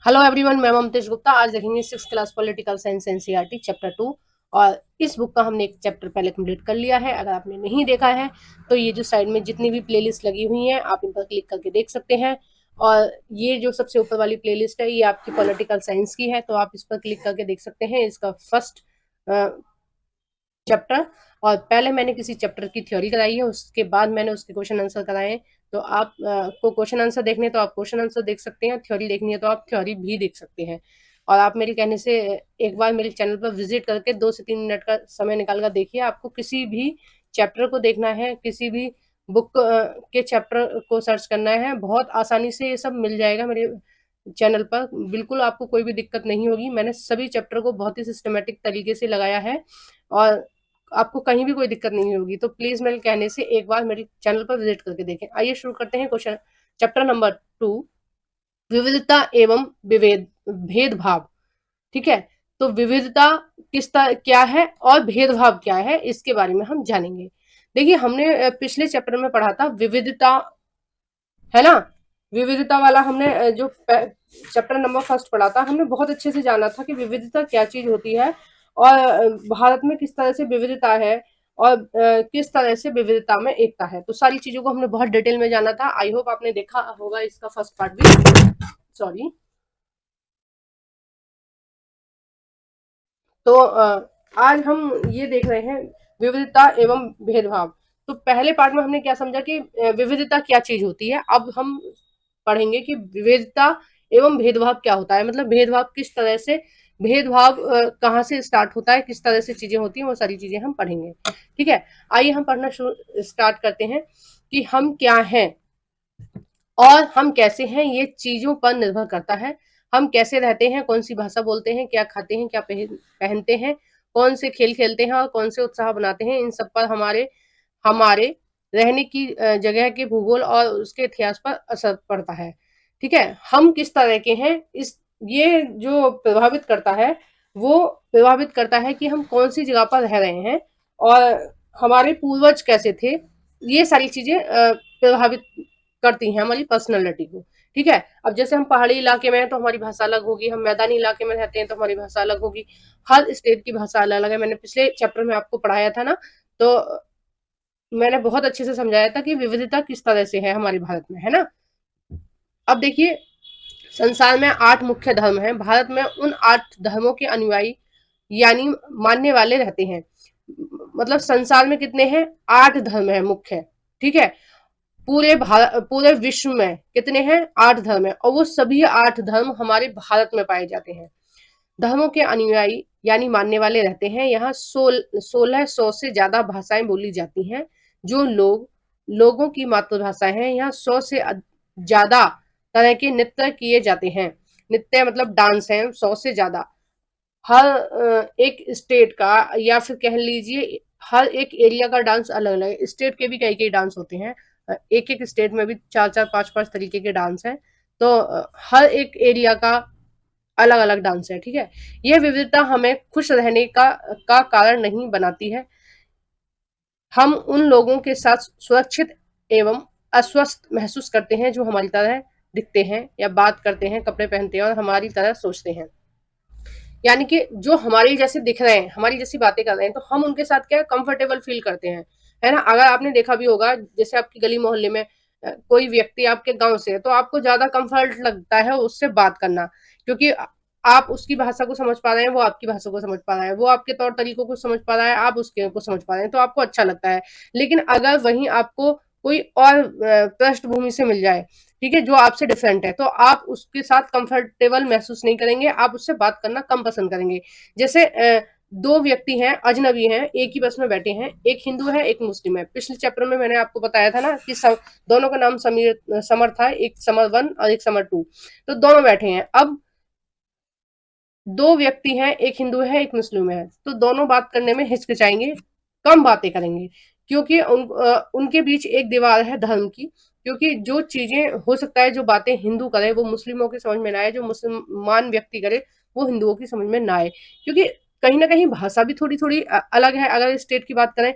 Hello everyone, मैं ममतेश गुप्ता। आज देखेंगे 6th class political science NCERT chapter 2। और इस बुक का हमने एक चैप्टर पहले कंप्लीट कर लिया है। अगर आपने नहीं देखा है तो ये जो साइड में जितनी भी प्लेलिस्ट लगी हुई हैं आप इन पर क्लिक करके देख सकते हैं। और ये जो सबसे ऊपर वाली प्लेलिस्ट है ये आपकी पॉलिटिकल साइंस की है, तो आप इस पर क्लिक करके देख सकते हैं इसका फर्स्ट चैप्टर। और पहले मैंने किसी चैप्टर की थ्योरी कराई है, उसके बाद मैंने उसके क्वेश्चन आंसर कराए हैं। तो आप को क्वेश्चन आंसर देखने तो आप क्वेश्चन आंसर देख सकते हैं, थ्योरी देखनी है तो आप थ्योरी भी देख सकते हैं। और आप मेरे कहने से एक बार मेरे चैनल पर विजिट करके 2 से 3 मिनट का समय निकाल कर देखिए। आपको किसी भी चैप्टर को देखना है, किसी भी बुक के चैप्टर को सर्च करना है, बहुत आसानी से ये सब मिल जाएगा मेरे चैनल पर। बिल्कुल आपको कोई भी दिक्कत नहीं होगी। मैंने सभी चैप्टर को बहुत ही सिस्टमेटिक तरीके से लगाया है और आपको कहीं भी कोई दिक्कत नहीं होगी। तो प्लीज मेरे कहने से एक बार मेरे चैनल पर विजिट करके देखें। आइए शुरू करते हैं क्वेश्चन चैप्टर नंबर 2, विविधता एवं विभेद भेदभाव। ठीक है, तो विविधता क्या है और भेदभाव क्या है इसके बारे में हम जानेंगे। देखिए, हमने पिछले चैप्टर में पढ़ा था विविधता, है ना। विविधता वाला हमने जो चैप्टर नंबर फर्स्ट पढ़ा था, हमने बहुत अच्छे से जाना था कि विविधता क्या चीज होती है और भारत में किस तरह से विविधता है और किस तरह से विविधता में एकता है। तो सारी चीजों को हमने बहुत डिटेल में जाना था। आई होप आपने देखा होगा इसका फर्स्ट पार्ट भी। सॉरी। तो आज हम ये देख रहे हैं विविधता एवं भेदभाव। तो पहले पार्ट में हमने क्या समझा कि विविधता क्या चीज होती है। अब हम पढ़ेंगे कि विविधता एवं भेदभाव क्या होता है, मतलब भेदभाव किस तरह से, भेदभाव कहाँ से स्टार्ट होता है, किस तरह से चीजें होती हैं, वो सारी चीजें हम पढ़ेंगे। ठीक है, आइए हम पढ़ना स्टार्ट करते हैं कि हम क्या हैं और हम कैसे हैं। ये चीजों पर निर्भर करता है। हम कैसे रहते हैं, कौन सी भाषा बोलते हैं, क्या खाते हैं, क्या पहनते हैं, कौन से खेल खेलते हैं और कौन से उत्साह बनाते हैं, इन सब पर हमारे हमारे रहने की जगह के भूगोल और उसके इतिहास पर असर पड़ता है। ठीक है, हम किस तरह के हैं, इस ये जो प्रभावित करता है, वो प्रभावित करता है कि हम कौन सी जगह पर रह रहे हैं और हमारे पूर्वज कैसे थे। ये सारी चीजें प्रभावित करती हैं हमारी पर्सनैलिटी को। ठीक है, अब जैसे हम पहाड़ी इलाके में हैं तो हमारी भाषा अलग होगी, हम मैदानी इलाके में रहते हैं तो हमारी भाषा अलग होगी। हर स्टेट की भाषा अलग अलग है। मैंने पिछले चैप्टर में आपको पढ़ाया था ना, तो मैंने बहुत अच्छे से समझाया था कि विविधता किस तरह से है हमारे भारत में, है ना। अब देखिए, संसार में 8 मुख्य धर्म हैं। भारत में उन 8 धर्मों के अनुयायी यानी मानने वाले रहते हैं। मतलब संसार में कितने हैं, 8 धर्म है मुख्य। ठीक है, पूरे भारत, पूरे विश्व में कितने हैं, 8 धर्म है और वो सभी 8 धर्म हमारे भारत में पाए जाते हैं। धर्मों के अनुयायी यानी मानने वाले रहते हैं। यहाँ 1600 से ज्यादा भाषाएं बोली जाती हैं। जो लोगों की मातृभाषा है। यहाँ 100 से ज्यादा तरह के नृत्य किए जाते हैं। नृत्य मतलब डांस है 100 से ज्यादा। हर एक स्टेट का या फिर कह लीजिए हर एक एरिया का डांस अलग अलग है। स्टेट के भी कई कई डांस होते हैं। एक एक स्टेट में भी 4 4 5 5 तरीके के डांस हैं। तो हर एक एरिया का अलग अलग डांस है। ठीक है, यह विविधता हमें खुश रहने का कारण नहीं बनाती है। हम उन लोगों के साथ सुरक्षित एवं अस्वस्थ महसूस करते हैं जो हमारी तरह दिखते हैं या बात करते हैं, कपड़े पहनते हैं और हमारी तरह सोचते हैं। यानी कि जो हमारी जैसे दिख रहे हैं, हमारी जैसी बातें कर रहे हैं, तो हम उनके साथ क्या कंफर्टेबल फील करते हैं, है ना। अगर आपने देखा भी होगा, जैसे आपकी गली मोहल्ले में कोई व्यक्ति आपके गांव से है तो आपको ज्यादा कंफर्ट लगता है उससे बात करना, क्योंकि आप उसकी भाषा को समझ पा रहे हैं, वो आपकी भाषा को समझ पा रहा है, वो आपके तौर तरीकों को समझ पा रहा है, आप उसके को समझ पा रहे हैं, तो आपको अच्छा लगता है। लेकिन अगर वहीं आपको कोई और पृष्ठभूमि से मिल जाए, ठीक है, जो आपसे डिफरेंट है, तो आप उसके साथ कंफर्टेबल महसूस नहीं करेंगे, आप उससे बात करना कम पसंद करेंगे। जैसे दो व्यक्ति हैं, अजनबी हैं, एक ही बस में बैठे हैं, एक हिंदू है एक मुस्लिम है। पिछले चैप्टर में मैंने आपको बताया था ना कि दोनों का नाम समर था, एक समर 1 और एक समर 2। तो दोनों बैठे हैं। अब दो व्यक्ति हैं, एक हिंदू है एक मुस्लिम है, तो दोनों बात करने में हिचकिचाएंगे, कम बातें करेंगे, क्योंकि उनके बीच एक दीवार है धर्म की। क्योंकि जो चीजें हो सकता है, जो बातें हिंदू करे वो मुस्लिमों की समझ में ना आए, जो मुसलमान व्यक्ति करे वो हिंदुओं की समझ में ना आए, क्योंकि कहीं ना कहीं भाषा भी थोड़ी थोड़ी अलग है अगर स्टेट की बात करें,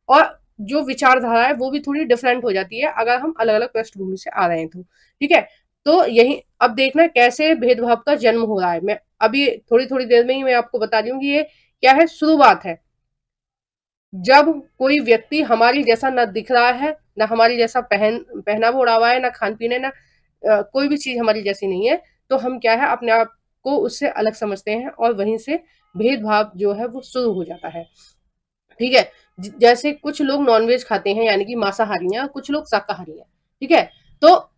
और जो विचारधारा है वो भी थोड़ी डिफरेंट हो जाती है अगर हम अलग अलग पृष्ठभूमि से आ रहे हैं तो। ठीक है, तो यही अब देखना कैसे भेदभाव का जन्म हो रहा है। मैं अभी थोड़ी-थोड़ी देर में ही मैं आपको बता रही हूँ कि ये क्या है, शुरुआत है। जब कोई व्यक्ति हमारी जैसा ना दिख रहा है, ना हमारी जैसा पहनावा ओढ़ावा है, ना खान-पीन है, ना कोई भी चीज़ हमारी जैसी नहीं है, तो हम क्या है अपने आप को उससे अलग समझते हैं और वहीं से भेदभाव जो है वो शुरू हो जाता है। ठीक है? जैसे कुछ लोग नॉनवेज खाते हैं यानी कि मांसाहारी हैं और कुछ लोग शाकाहारी हैं। ठीक है? तो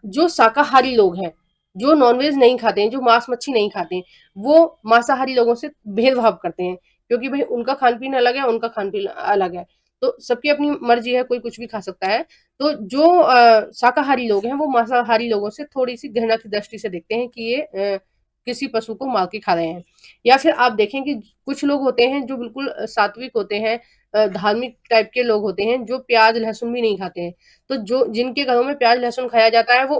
जो शाकाहारी लोग हैं, जो नॉनवेज नहीं खाते हैं, जो मांस-मच्छी नहीं खाते हैं, वो मांसाहारी लोगों से भेदभाव करते हैं क्योंकि भई उनका खान-पीन अलग है, उनका खान-पीन अलग है। तो सबकी अपनी मर्ज़ी है, कोई कुछ भी खा सकता है। तो जो शाकाहारी लोग हैं, वो मांसाहारी लोगों से थोड़ी-सी घृणा की दृष्टि से देखते हैं कि ये किसी पशु को मार के खा रहे हैं। या फिर आप देखें कि कुछ लोग होते हैं जो बिल्कुल सात्विक होते हैं, धार्मिक टाइप के लोग होते हैं जो प्याज लहसुन भी नहीं खाते हैं। तो जो जिनके घरों में प्याज लहसुन खाया जाता है वो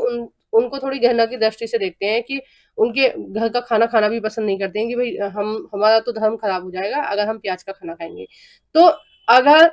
उनको थोड़ी घृणा की दृष्टि से देखते हैं कि उनके घर का खाना खाना भी पसंद नहीं करते हैं कि भाई हम हमारा तो धर्म खराब हो जाएगा अगर हम प्याज का खाना खाएंगे। तो अगर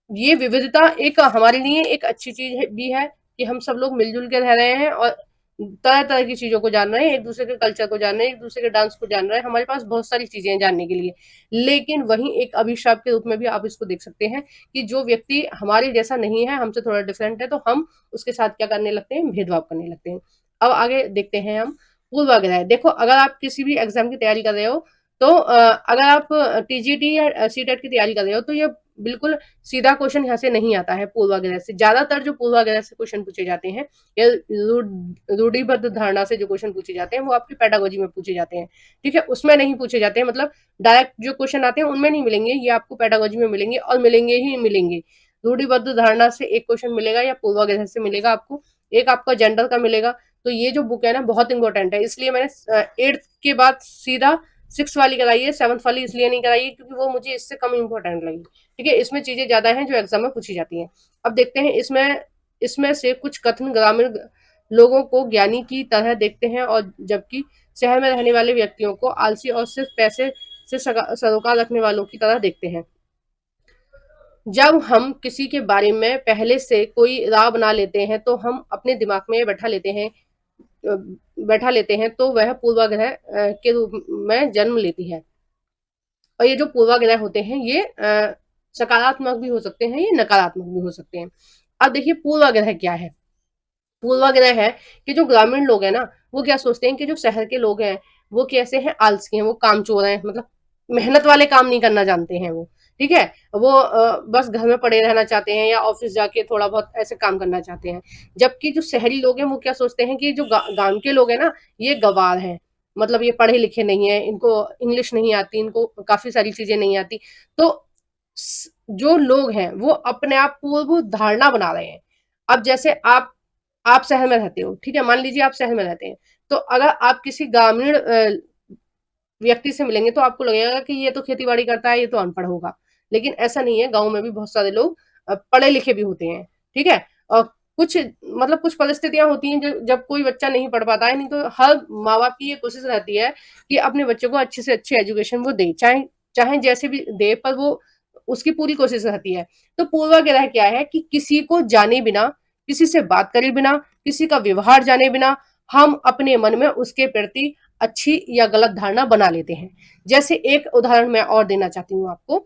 ये विविधता एक हमारे लिए एक अच्छी चीज भी है कि हम सब लोग मिलजुल के रह रहे हैं और तरह तरह की चीजों को जान रहे हैं, एक दूसरे के कल्चर को जान रहे हैं, एक दूसरे के डांस को जान रहे हैं। हमारे पास बहुत सारी चीजें हैं जानने के लिए। लेकिन वहीं एक अभिशाप के रूप में भी आप इसको देख सकते हैं कि जो व्यक्ति हमारे जैसा नहीं है, हमसे थोड़ा डिफरेंट है, तो हम उसके साथ क्या करने लगते हैं, भेदभाव करने लगते हैं। अब आगे देखते हैं हम पूर्वाग्रह। देखो अगर आप किसी भी एग्जाम की तैयारी कर रहे हो तो अगर आप टीजीटी या सीटेट की तैयारी कर रहे हो तो ये बिल्कुल सीधा क्वेश्चन यहाँ से नहीं आता है पूर्वाग्रह से। ज्यादातर जो पूर्वाग्रह से क्वेश्चन पूछे जाते हैं या रूढ़िबद्ध धारणा से जो क्वेश्चन पूछे जाते हैं वो आपकी पेडागोजी में पूछे जाते हैं। ठीक है, उसमें नहीं पूछे जाते हैं, मतलब डायरेक्ट जो क्वेश्चन आते हैं उनमें नहीं मिलेंगे, ये आपको पेडागोजी में मिलेंगे और मिलेंगे ही मिलेंगे। रूढ़िबद्ध धारणा से एक क्वेश्चन मिलेगा या पूर्वाग्रह से मिलेगा आपको, एक आपका जेंडर का मिलेगा। तो ये जो बुक है ना बहुत इंपॉर्टेंट है, इसलिए मैंने 8th के बाद सीधा 6 वाली कराई है, 7th वाली इसलिए नहीं कराई है क्योंकि वो मुझे इससे कम इंपॉर्टेंट लगी। ठीक है, इसमें चीजें ज्यादा हैं जो एग्जाम में पूछी जाती हैं। अब देखते हैं इसमें इसमें से कुछ कथन ग्रामीण लोगों को ज्ञानी की तरह देखते हैं और जबकि शहर में रहने वाले व्यक्तियों को आलसी और सिर्फ पैसे से सरोकार रखने वालों की तरह देखते हैं। जब हम किसी के बारे में पहले से कोई राय बना लेते हैं तो हम अपने दिमाग में अ, बैठा लेते हैं तो वह पूर्वाग्रह के रूप में जन्म लेती है। और ये जो पूर्वाग्रह होते हैं ये सकारात्मक भी हो सकते हैं, ये नकारात्मक भी हो सकते हैं। अब देखिए पूर्वाग्रह क्या है। पूर्वाग्रह है कि जो ग्रामीण लोग हैं ना वो क्या सोचते हैं कि जो शहर के लोग हैं वो कैसे हैं, आलसी हैं, वो कामचोर हैं, मतलब मेहनत वाले काम नहीं करना जानते हैं वो। ठीक है, वो बस घर में पड़े रहना चाहते हैं या ऑफिस जाके थोड़ा बहुत ऐसे काम करना चाहते हैं। जबकि जो शहरी लोग हैं वो क्या सोचते हैं कि जो गांव के लोग हैं ना ये गंवार हैं, मतलब ये पढ़े लिखे नहीं है, इनको इंग्लिश नहीं आती, इनको काफी सारी चीजें नहीं आती। तो जो लोग हैं वो अपने आप पूर्व धारणा बना रहे हैं। अब जैसे आप शहर में रहते हो, ठीक है, मान लीजिए आप शहर में रहते हैं, तो अगर आप किसी ग्रामीण व्यक्ति से मिलेंगे तो आपको लगेगा कि ये तो खेती बाड़ी करता है, ये तो अनपढ़ होगा। लेकिन ऐसा नहीं है, गांव में भी बहुत सारे लोग पढ़े लिखे भी होते हैं। ठीक है, और कुछ मतलब कुछ परिस्थितियां होती हैं जब कोई बच्चा नहीं पढ़ पाता है, नहीं तो हर माँ बाप की ये कोशिश रहती है कि अपने बच्चे को अच्छे से अच्छी एजुकेशन वो दे, चाहे चाहे जैसे भी दे, पर वो उसकी पूरी कोशिश रहती है। तो पूर्वाग्रह क्या है कि किसी को जाने बिना, किसी से बात करे बिना, किसी का व्यवहार जाने बिना हम अपने मन में उसके प्रति अच्छी या गलत धारणा बना लेते हैं। जैसे एक उदाहरण मैं और देना चाहती हूँ आपको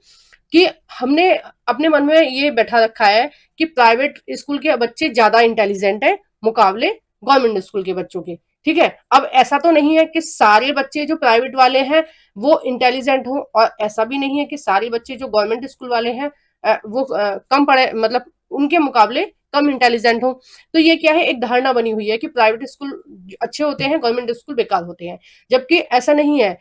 कि हमने अपने मन में ये बैठा रखा है कि प्राइवेट स्कूल के बच्चे ज्यादा इंटेलिजेंट है मुकाबले गवर्नमेंट स्कूल के बच्चों के। ठीक है, अब ऐसा तो नहीं है कि सारे बच्चे जो प्राइवेट वाले हैं वो इंटेलिजेंट हो और ऐसा भी नहीं है कि सारे बच्चे जो गवर्नमेंट स्कूल वाले हैं वो कम पढ़े, मतलब उनके मुकाबले कम इंटेलिजेंट हो। तो ये क्या है, एक धारणा बनी हुई है कि प्राइवेट स्कूल अच्छे होते हैं, गवर्नमेंट स्कूल बेकार होते हैं। जबकि ऐसा नहीं है।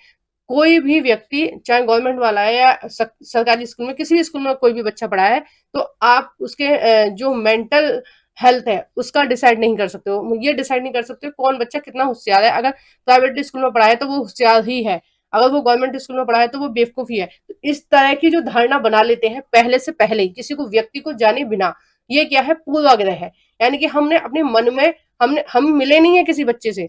कोई भी व्यक्ति चाहे गवर्नमेंट वाला है या सरकारी स्कूल में, किसी भी स्कूल में कोई भी बच्चा पढ़ा है तो आप उसके जो मेंटल हेल्थ है उसका डिसाइड नहीं कर सकते हो, ये डिसाइड नहीं कर सकते हो कौन बच्चा कितना होशियार है। अगर प्राइवेट स्कूल में पढ़ा है तो वो होशियार ही है, अगर वो गवर्नमेंट स्कूल में पढ़ा है तो वो बेवकूफ ही है। तो इस तरह की जो धारणा बना लेते हैं पहले से पहले ही, किसी को व्यक्ति को जाने बिना, ये क्या है, पूर्वाग्रह है। यानी कि हमने अपने मन में, हम मिले नहीं है किसी बच्चे से,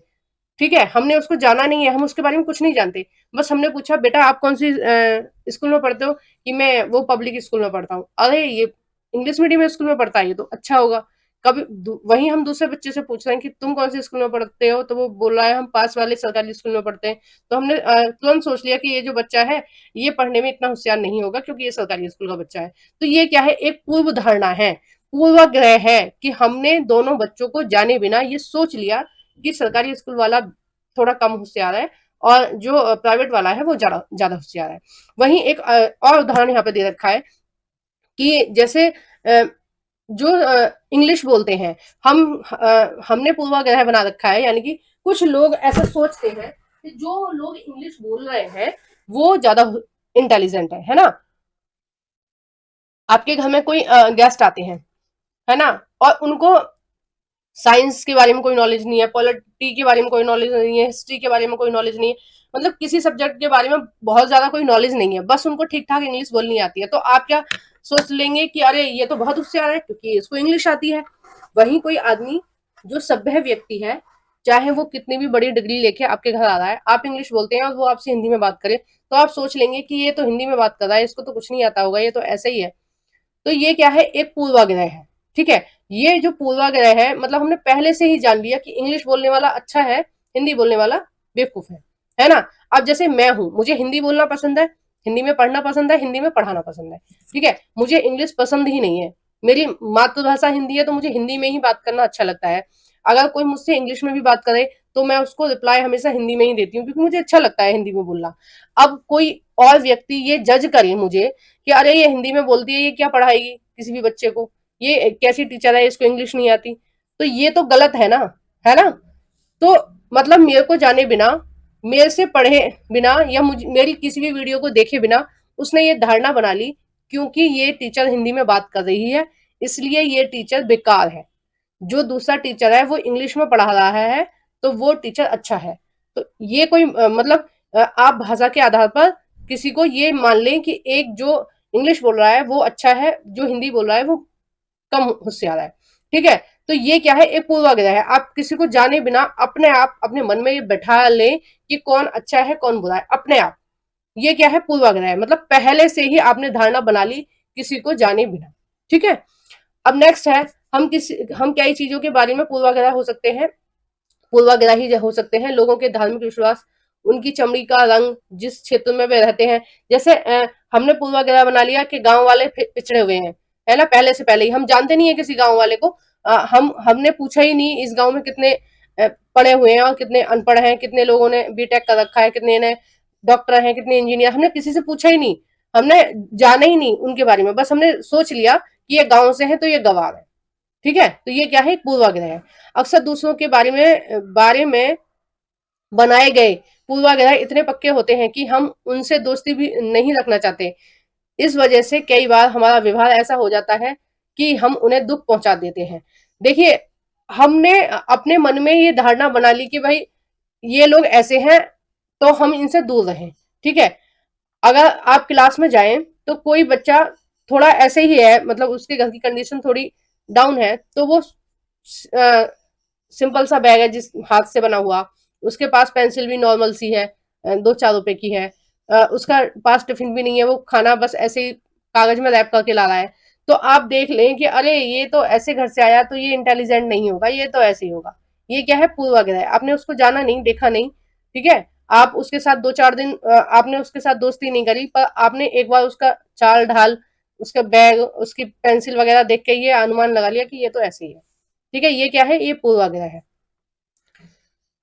ठीक है, हमने उसको जाना नहीं है, हम उसके बारे में कुछ नहीं जानते। बस हमने पूछा बेटा आप कौन सी स्कूल में पढ़ते हो, कि मैं वो पब्लिक स्कूल में पढ़ता हूँ। अरे ये इंग्लिश मीडियम स्कूल में पढ़ता है, ये तो अच्छा होगा। कभी वहीं हम दूसरे बच्चे से पूछ रहे हैं कि तुम कौन से स्कूल में पढ़ते हो, तो वो बोल रहा है हम पास वाले सरकारी स्कूल में पढ़ते हैं। तो हमने तुरंत सोच लिया कि ये जो बच्चा है ये पढ़ने में इतना होशियार नहीं होगा, क्योंकि ये सरकारी स्कूल का बच्चा है। तो ये क्या है, एक पूर्व धारणा है, पूर्वाग्रह है, कि हमने दोनों बच्चों को जाने बिना ये सोच लिया कि सरकारी स्कूल वाला थोड़ा कम होशियार है और जो प्राइवेट वाला है वो ज्यादा ज्यादा होशियार है। वहीं एक और उदाहरण यहाँ पे दे रखा है कि जैसे जो इंग्लिश बोलते हैं, हमने पूर्वाग्रह बना रखा है, यानी कि कुछ लोग ऐसा सोचते हैं कि जो लोग इंग्लिश बोल रहे हैं वो ज्यादा इंटेलिजेंट है ना। आपके घर में कोई गेस्ट आते हैं, है ना, और उनको साइंस के बारे में कोई नॉलेज नहीं है, पॉलिटी के बारे में कोई नॉलेज नहीं है, हिस्ट्री के बारे में कोई नॉलेज नहीं है, मतलब किसी सब्जेक्ट के बारे में बहुत ज्यादा कोई नॉलेज नहीं है, बस उनको ठीक ठाक इंग्लिश बोलनी आती है। तो आप क्या सोच लेंगे कि अरे ये तो बहुत होशियार है क्योंकि इसको इंग्लिश आती है। वहीं कोई आदमी जो सभ्य व्यक्ति है, चाहे वो कितनी भी बड़ी डिग्री लेके आपके घर आ रहा है, आप इंग्लिश बोलते हैं और वो आपसे हिंदी में बात करे, तो आप सोच लेंगे कि ये तो हिंदी में बात कर रहा है, इसको तो कुछ नहीं आता होगा, ये तो ऐसे ही है। तो ये क्या है, एक पूर्वाग्रह है। ठीक है, ये जो पूर्वाग्रह है, मतलब हमने पहले से ही जान लिया कि इंग्लिश बोलने वाला अच्छा है, हिंदी बोलने वाला बेवकूफ है ना। अब जैसे मैं हूं, मुझे हिंदी बोलना पसंद है, हिंदी में पढ़ना पसंद है, हिंदी में पढ़ाना पसंद है। ठीक है, मुझे इंग्लिश पसंद ही नहीं है, मेरी मातृभाषा हिंदी है, तो मुझे हिंदी में ही बात करना अच्छा लगता है। अगर कोई मुझसे इंग्लिश में भी बात करे तो मैं उसको रिप्लाई हमेशा हिंदी में ही देती हूँ, क्योंकि मुझे अच्छा लगता है हिंदी में बोलना। अब कोई और व्यक्ति ये जज करे मुझे कि अरे ये हिंदी में बोलती है, ये क्या पढ़ाएगी किसी भी बच्चे को, ये कैसी टीचर है, इसको इंग्लिश नहीं आती, तो ये तो गलत है ना, है ना। तो मतलब मेरे को जाने बिना, मेरे से पढ़े बिना, या मुझे मेरी किसी भी वीडियो को देखे बिना उसने ये धारणा बना ली क्योंकि ये टीचर हिंदी में बात कर रही है इसलिए ये टीचर बेकार है, जो दूसरा टीचर है वो इंग्लिश में पढ़ा रहा है तो वो टीचर अच्छा है। तो ये कोई मतलब आप भाषा के आधार पर किसी को ये मान लें कि एक जो इंग्लिश बोल रहा है वो अच्छा है, जो हिंदी बोल रहा है वो कम होशियार है। ठीक है, तो ये क्या है, एक पूर्वाग्रह है। आप किसी को जाने बिना अपने आप अपने मन में ये बैठा लें कि कौन अच्छा है कौन बुरा है, अपने आप। ये क्या है, पूर्वाग्रह है, मतलब पहले से ही आपने धारणा बना ली किसी को जाने बिना। ठीक है, अब नेक्स्ट है, हम क्या ही चीजों के बारे में पूर्वाग्रह हो सकते हैं, पूर्वाग्रही हो सकते हैं लोगों के धार्मिक विश्वास, उनकी चमड़ी का रंग, जिस क्षेत्र में वे रहते हैं। जैसे हमने पूर्वाग्रह बना लिया कि गांव वाले पिछड़े हुए हैं, है ना, पहले से पहले ही हम जानते नहीं है किसी गांव वाले को। हमने पूछा ही नहीं इस गांव में कितने पढ़े हुए हैं और कितने अनपढ़ हैं, कितने लोगों ने बीटेक कर रखा है, कितने ने डॉक्टर हैं, कितने इंजीनियर, हमने किसी से पूछा ही नहीं, हमने जाना ही नहीं उनके बारे में, बस हमने सोच लिया कि ये गांव से है तो ये गवार है। ठीक है, तो ये क्या है, एक पूर्वाग्रह है। अक्सर दूसरों के बारे में बनाए गए पूर्वाग्रह इतने पक्के होते हैं कि हम उनसे दोस्ती भी नहीं रखना चाहते। इस वजह से कई बार हमारा व्यवहार ऐसा हो जाता है कि हम उन्हें दुख पहुंचा देते हैं। देखिए, हमने अपने मन में ये धारणा बना ली कि भाई ये लोग ऐसे हैं तो हम इनसे दूर रहें। ठीक है, अगर आप क्लास में जाएं तो कोई बच्चा थोड़ा ऐसे ही है, मतलब उसके घर की कंडीशन थोड़ी डाउन है, तो वो सिंपल सा बैग है जिस हाथ से बना हुआ, उसके पास पेंसिल भी नॉर्मल सी है, 2-4 रुपए की है, उसका पास टिफिन भी नहीं है, वो खाना बस ऐसे ही कागज में रैप करके ला रहा है। तो आप देख लें कि अरे ये तो ऐसे घर से आया तो ये इंटेलिजेंट नहीं होगा, ये तो ऐसे ही होगा। ये क्या है, पूर्वाग्रह। आपने उसको जाना नहीं, देखा नहीं। ठीक है, आप उसके साथ 2-4 दिन आपने उसके साथ दोस्ती नहीं करी, पर आपने एक बार उसका चाल ढाल, उसका बैग, उसकी पेंसिल वगैरह देख के ये अनुमान लगा लिया कि ये तो ऐसे ही है। ठीक है, ये क्या है, ये पूर्वाग्रह है।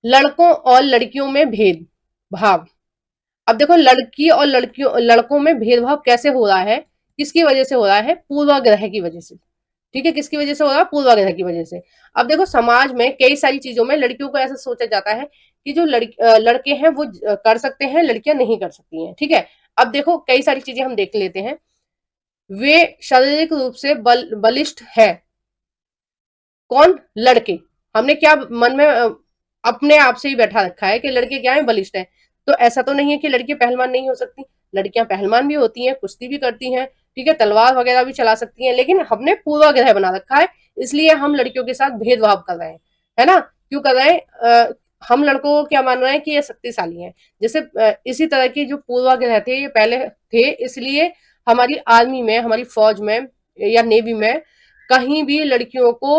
लड़कों और लड़कियों में भेद भाव। अब देखो, लड़की और लड़कियों लड़कों में भेदभाव कैसे हो रहा है, किसकी वजह से हो रहा है, पूर्वाग्रह की वजह से। ठीक है, किसकी वजह से हो रहा है, पूर्वाग्रह की वजह से। अब देखो, समाज में कई सारी चीजों में लड़कियों को ऐसा सोचा जाता है कि जो लड़के हैं वो कर सकते हैं, लड़कियां नहीं कर सकती हैं। ठीक है, अब देखो कई सारी चीजें हम देख लेते हैं। वे शारीरिक रूप से बलिष्ठ है, कौन, लड़के। हमने क्या मन में अपने आप से ही बैठा रखा है कि लड़के क्या है, बलिष्ठ है। तो ऐसा तो नहीं है कि लड़की पहलवान नहीं हो सकती, लड़कियां पहलवान भी होती हैं, कुश्ती भी करती हैं, ठीक है, तलवार वगैरह भी चला सकती हैं, लेकिन हमने पूर्वाग्रह बना रखा है, इसलिए हम लड़कियों के साथ भेदभाव कर रहे हैं, है ना। क्यों कर रहे हैं, हम लड़कों को क्या मान रहे हैं कि ये शक्तिशाली हैं। जैसे इसी तरह की जो पूर्वाग्रह थे ये पहले थे, इसलिए हमारी आर्मी में, हमारी फौज में या नेवी में कहीं भी लड़कियों को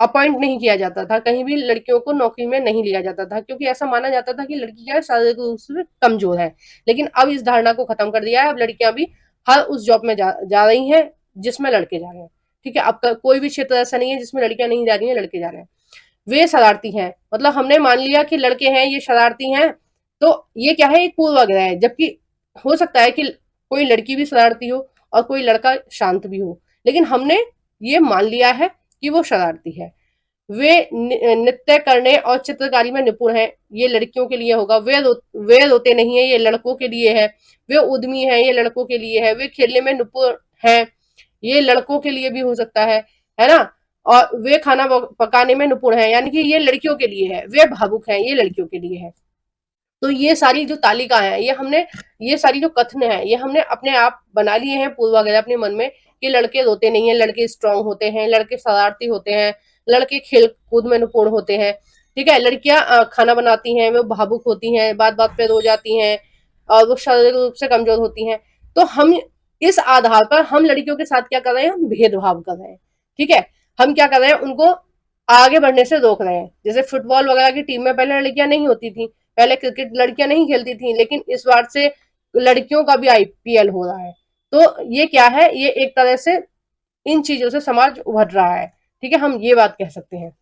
अपॉइंट नहीं किया जाता था, कहीं भी लड़कियों को नौकरी में नहीं लिया जाता था, क्योंकि ऐसा माना जाता था कि लड़की क्या है, शारीरिक रूप से कमजोर है। लेकिन अब इस धारणा को खत्म कर दिया है, अब लड़कियां भी हर उस जॉब में जा रही हैं जिसमें लड़के जा रहे हैं। ठीक है, अब कोई भी क्षेत्र ऐसा नहीं है जिसमें लड़कियां नहीं जा रही हैं, लड़के जा रहे हैं। वे शरारती हैं, मतलब हमने मान लिया कि लड़के हैं ये शरारती हैं, तो ये क्या है, एक पूर्वाग्रह है। जबकि हो सकता है कि कोई लड़की भी शरारती हो और कोई लड़का शांत भी हो, लेकिन हमने ये मान लिया है कि वो शरारती है। वे नृत्य करने और चित्रकारी में निपुण हैं, ये लड़कियों के लिए होगा। वे रोते नहीं है, ये लड़कों के लिए है। वे उद्यमी है, ये लड़कों के लिए है। वे खेलने में निपुण है, ये लड़कों के लिए भी हो सकता है ना। और वे खाना पकाने में निपुण है, यानी कि ये लड़कियों के लिए है। वे भावुक हैं, ये लड़कियों के लिए है। तो ये सारी जो तालिका है, ये सारी जो कथन है, ये हमने अपने आप बना लिए हैं पूर्वाग्रह अपने मन में, कि लड़के रोते नहीं है, लड़के स्ट्रांग होते हैं, लड़के शरारती होते हैं, लड़के खेल कूद में निपुण होते हैं। ठीक है, लड़कियां खाना बनाती हैं, वो भावुक होती हैं, बात बात पे रो जाती हैं, और वो शारीरिक रूप से कमजोर होती हैं। तो हम इस आधार पर हम लड़कियों के साथ क्या कर रहे हैं, हम भेदभाव कर रहे हैं। ठीक है, हम क्या कर रहे हैं, उनको आगे बढ़ने से रोक रहे हैं। जैसे फुटबॉल वगैरह की टीम में पहले लड़कियां नहीं होती थी, पहले क्रिकेट लड़कियां नहीं खेलती थी, लेकिन इस बार से लड़कियों का भी आईपीएल हो रहा है। तो ये क्या है, ये एक तरह से इन चीजों से समाज उभर रहा है। ठीक है, हम ये बात कह सकते हैं।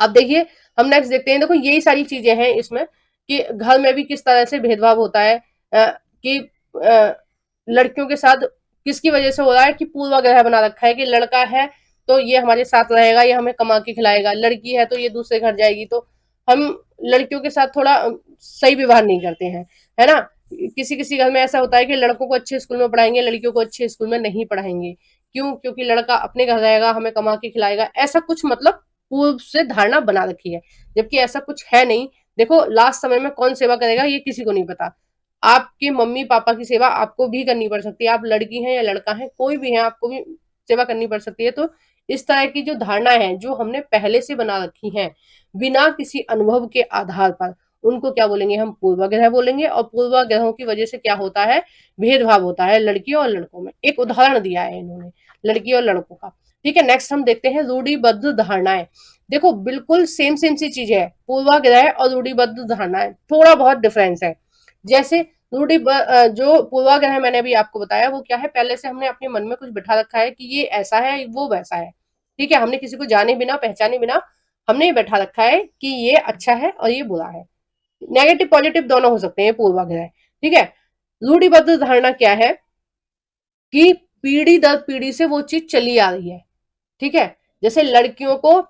अब देखिए, हम नेक्स्ट देखते हैं। देखो, यही सारी चीजें हैं इसमें, कि घर में भी किस तरह से भेदभाव होता है, कि लड़कियों के साथ किसकी वजह से हो रहा है, कि पूर्वाग्रह बना रखा है कि लड़का है तो ये हमारे साथ रहेगा, ये हमें कमा के खिलाएगा, लड़की है तो ये दूसरे घर जाएगी। तो हम लड़कियों के साथ थोड़ा सही व्यवहार नहीं करते हैं, है ना। किसी किसी घर में ऐसा होता है कि लड़कों को अच्छे स्कूल में पढ़ाएंगे, लड़कियों को अच्छे स्कूल में नहीं पढ़ाएंगे। क्यों? क्योंकि लड़का अपने घर रहेगा, हमें कमा के खिलाएगा, ऐसा कुछ मतलब पूर्व से धारणा बना रखी है, जबकि ऐसा कुछ है नहीं। देखो, लास्ट समय में कौन सेवा करेगा ये किसी को नहीं पता। आपके मम्मी पापा की सेवा आपको भी करनी पड़ सकती है, आप लड़की हैं या लड़का है, कोई भी है, आपको भी सेवा करनी पड़ सकती है। तो इस तरह की जो धारणा है, जो हमने पहले से बना रखी है बिना किसी अनुभव के आधार पर, उनको क्या बोलेंगे, हम पूर्वाग्रह बोलेंगे। और पूर्वाग्रहों की वजह से क्या होता है, भेदभाव होता है लड़कियों और लड़कों में। एक उदाहरण दिया है इन्होंने लड़की और लड़कों का। ठीक है, नेक्स्ट हम देखते हैं रूढ़िबद्ध धारणाएं। देखो, बिल्कुल सेम सेम सी चीज है, पूर्वाग्रह और रूढ़िबद्ध धारणाएं, थोड़ा बहुत डिफरेंस है। जैसे जो पूर्वाग्रह मैंने अभी आपको बताया, वो क्या है, पहले से हमने अपने मन में कुछ बिठा रखा है कि ये ऐसा है, वो वैसा है। ठीक है, हमने किसी को जाने बिना, पहचाने बिना हमने ये बैठा रखा है कि ये अच्छा है और ये बुरा है। नेगेटिव पॉजिटिव दोनों हो सकते हैं पूर्वाग्रह। ठीक है, रूढ़िबद्ध धारणा क्या है, कि पीढ़ी दर पीढ़ी से वो चीज चली आ रही है। ठीक है, जैसे लड़कियों को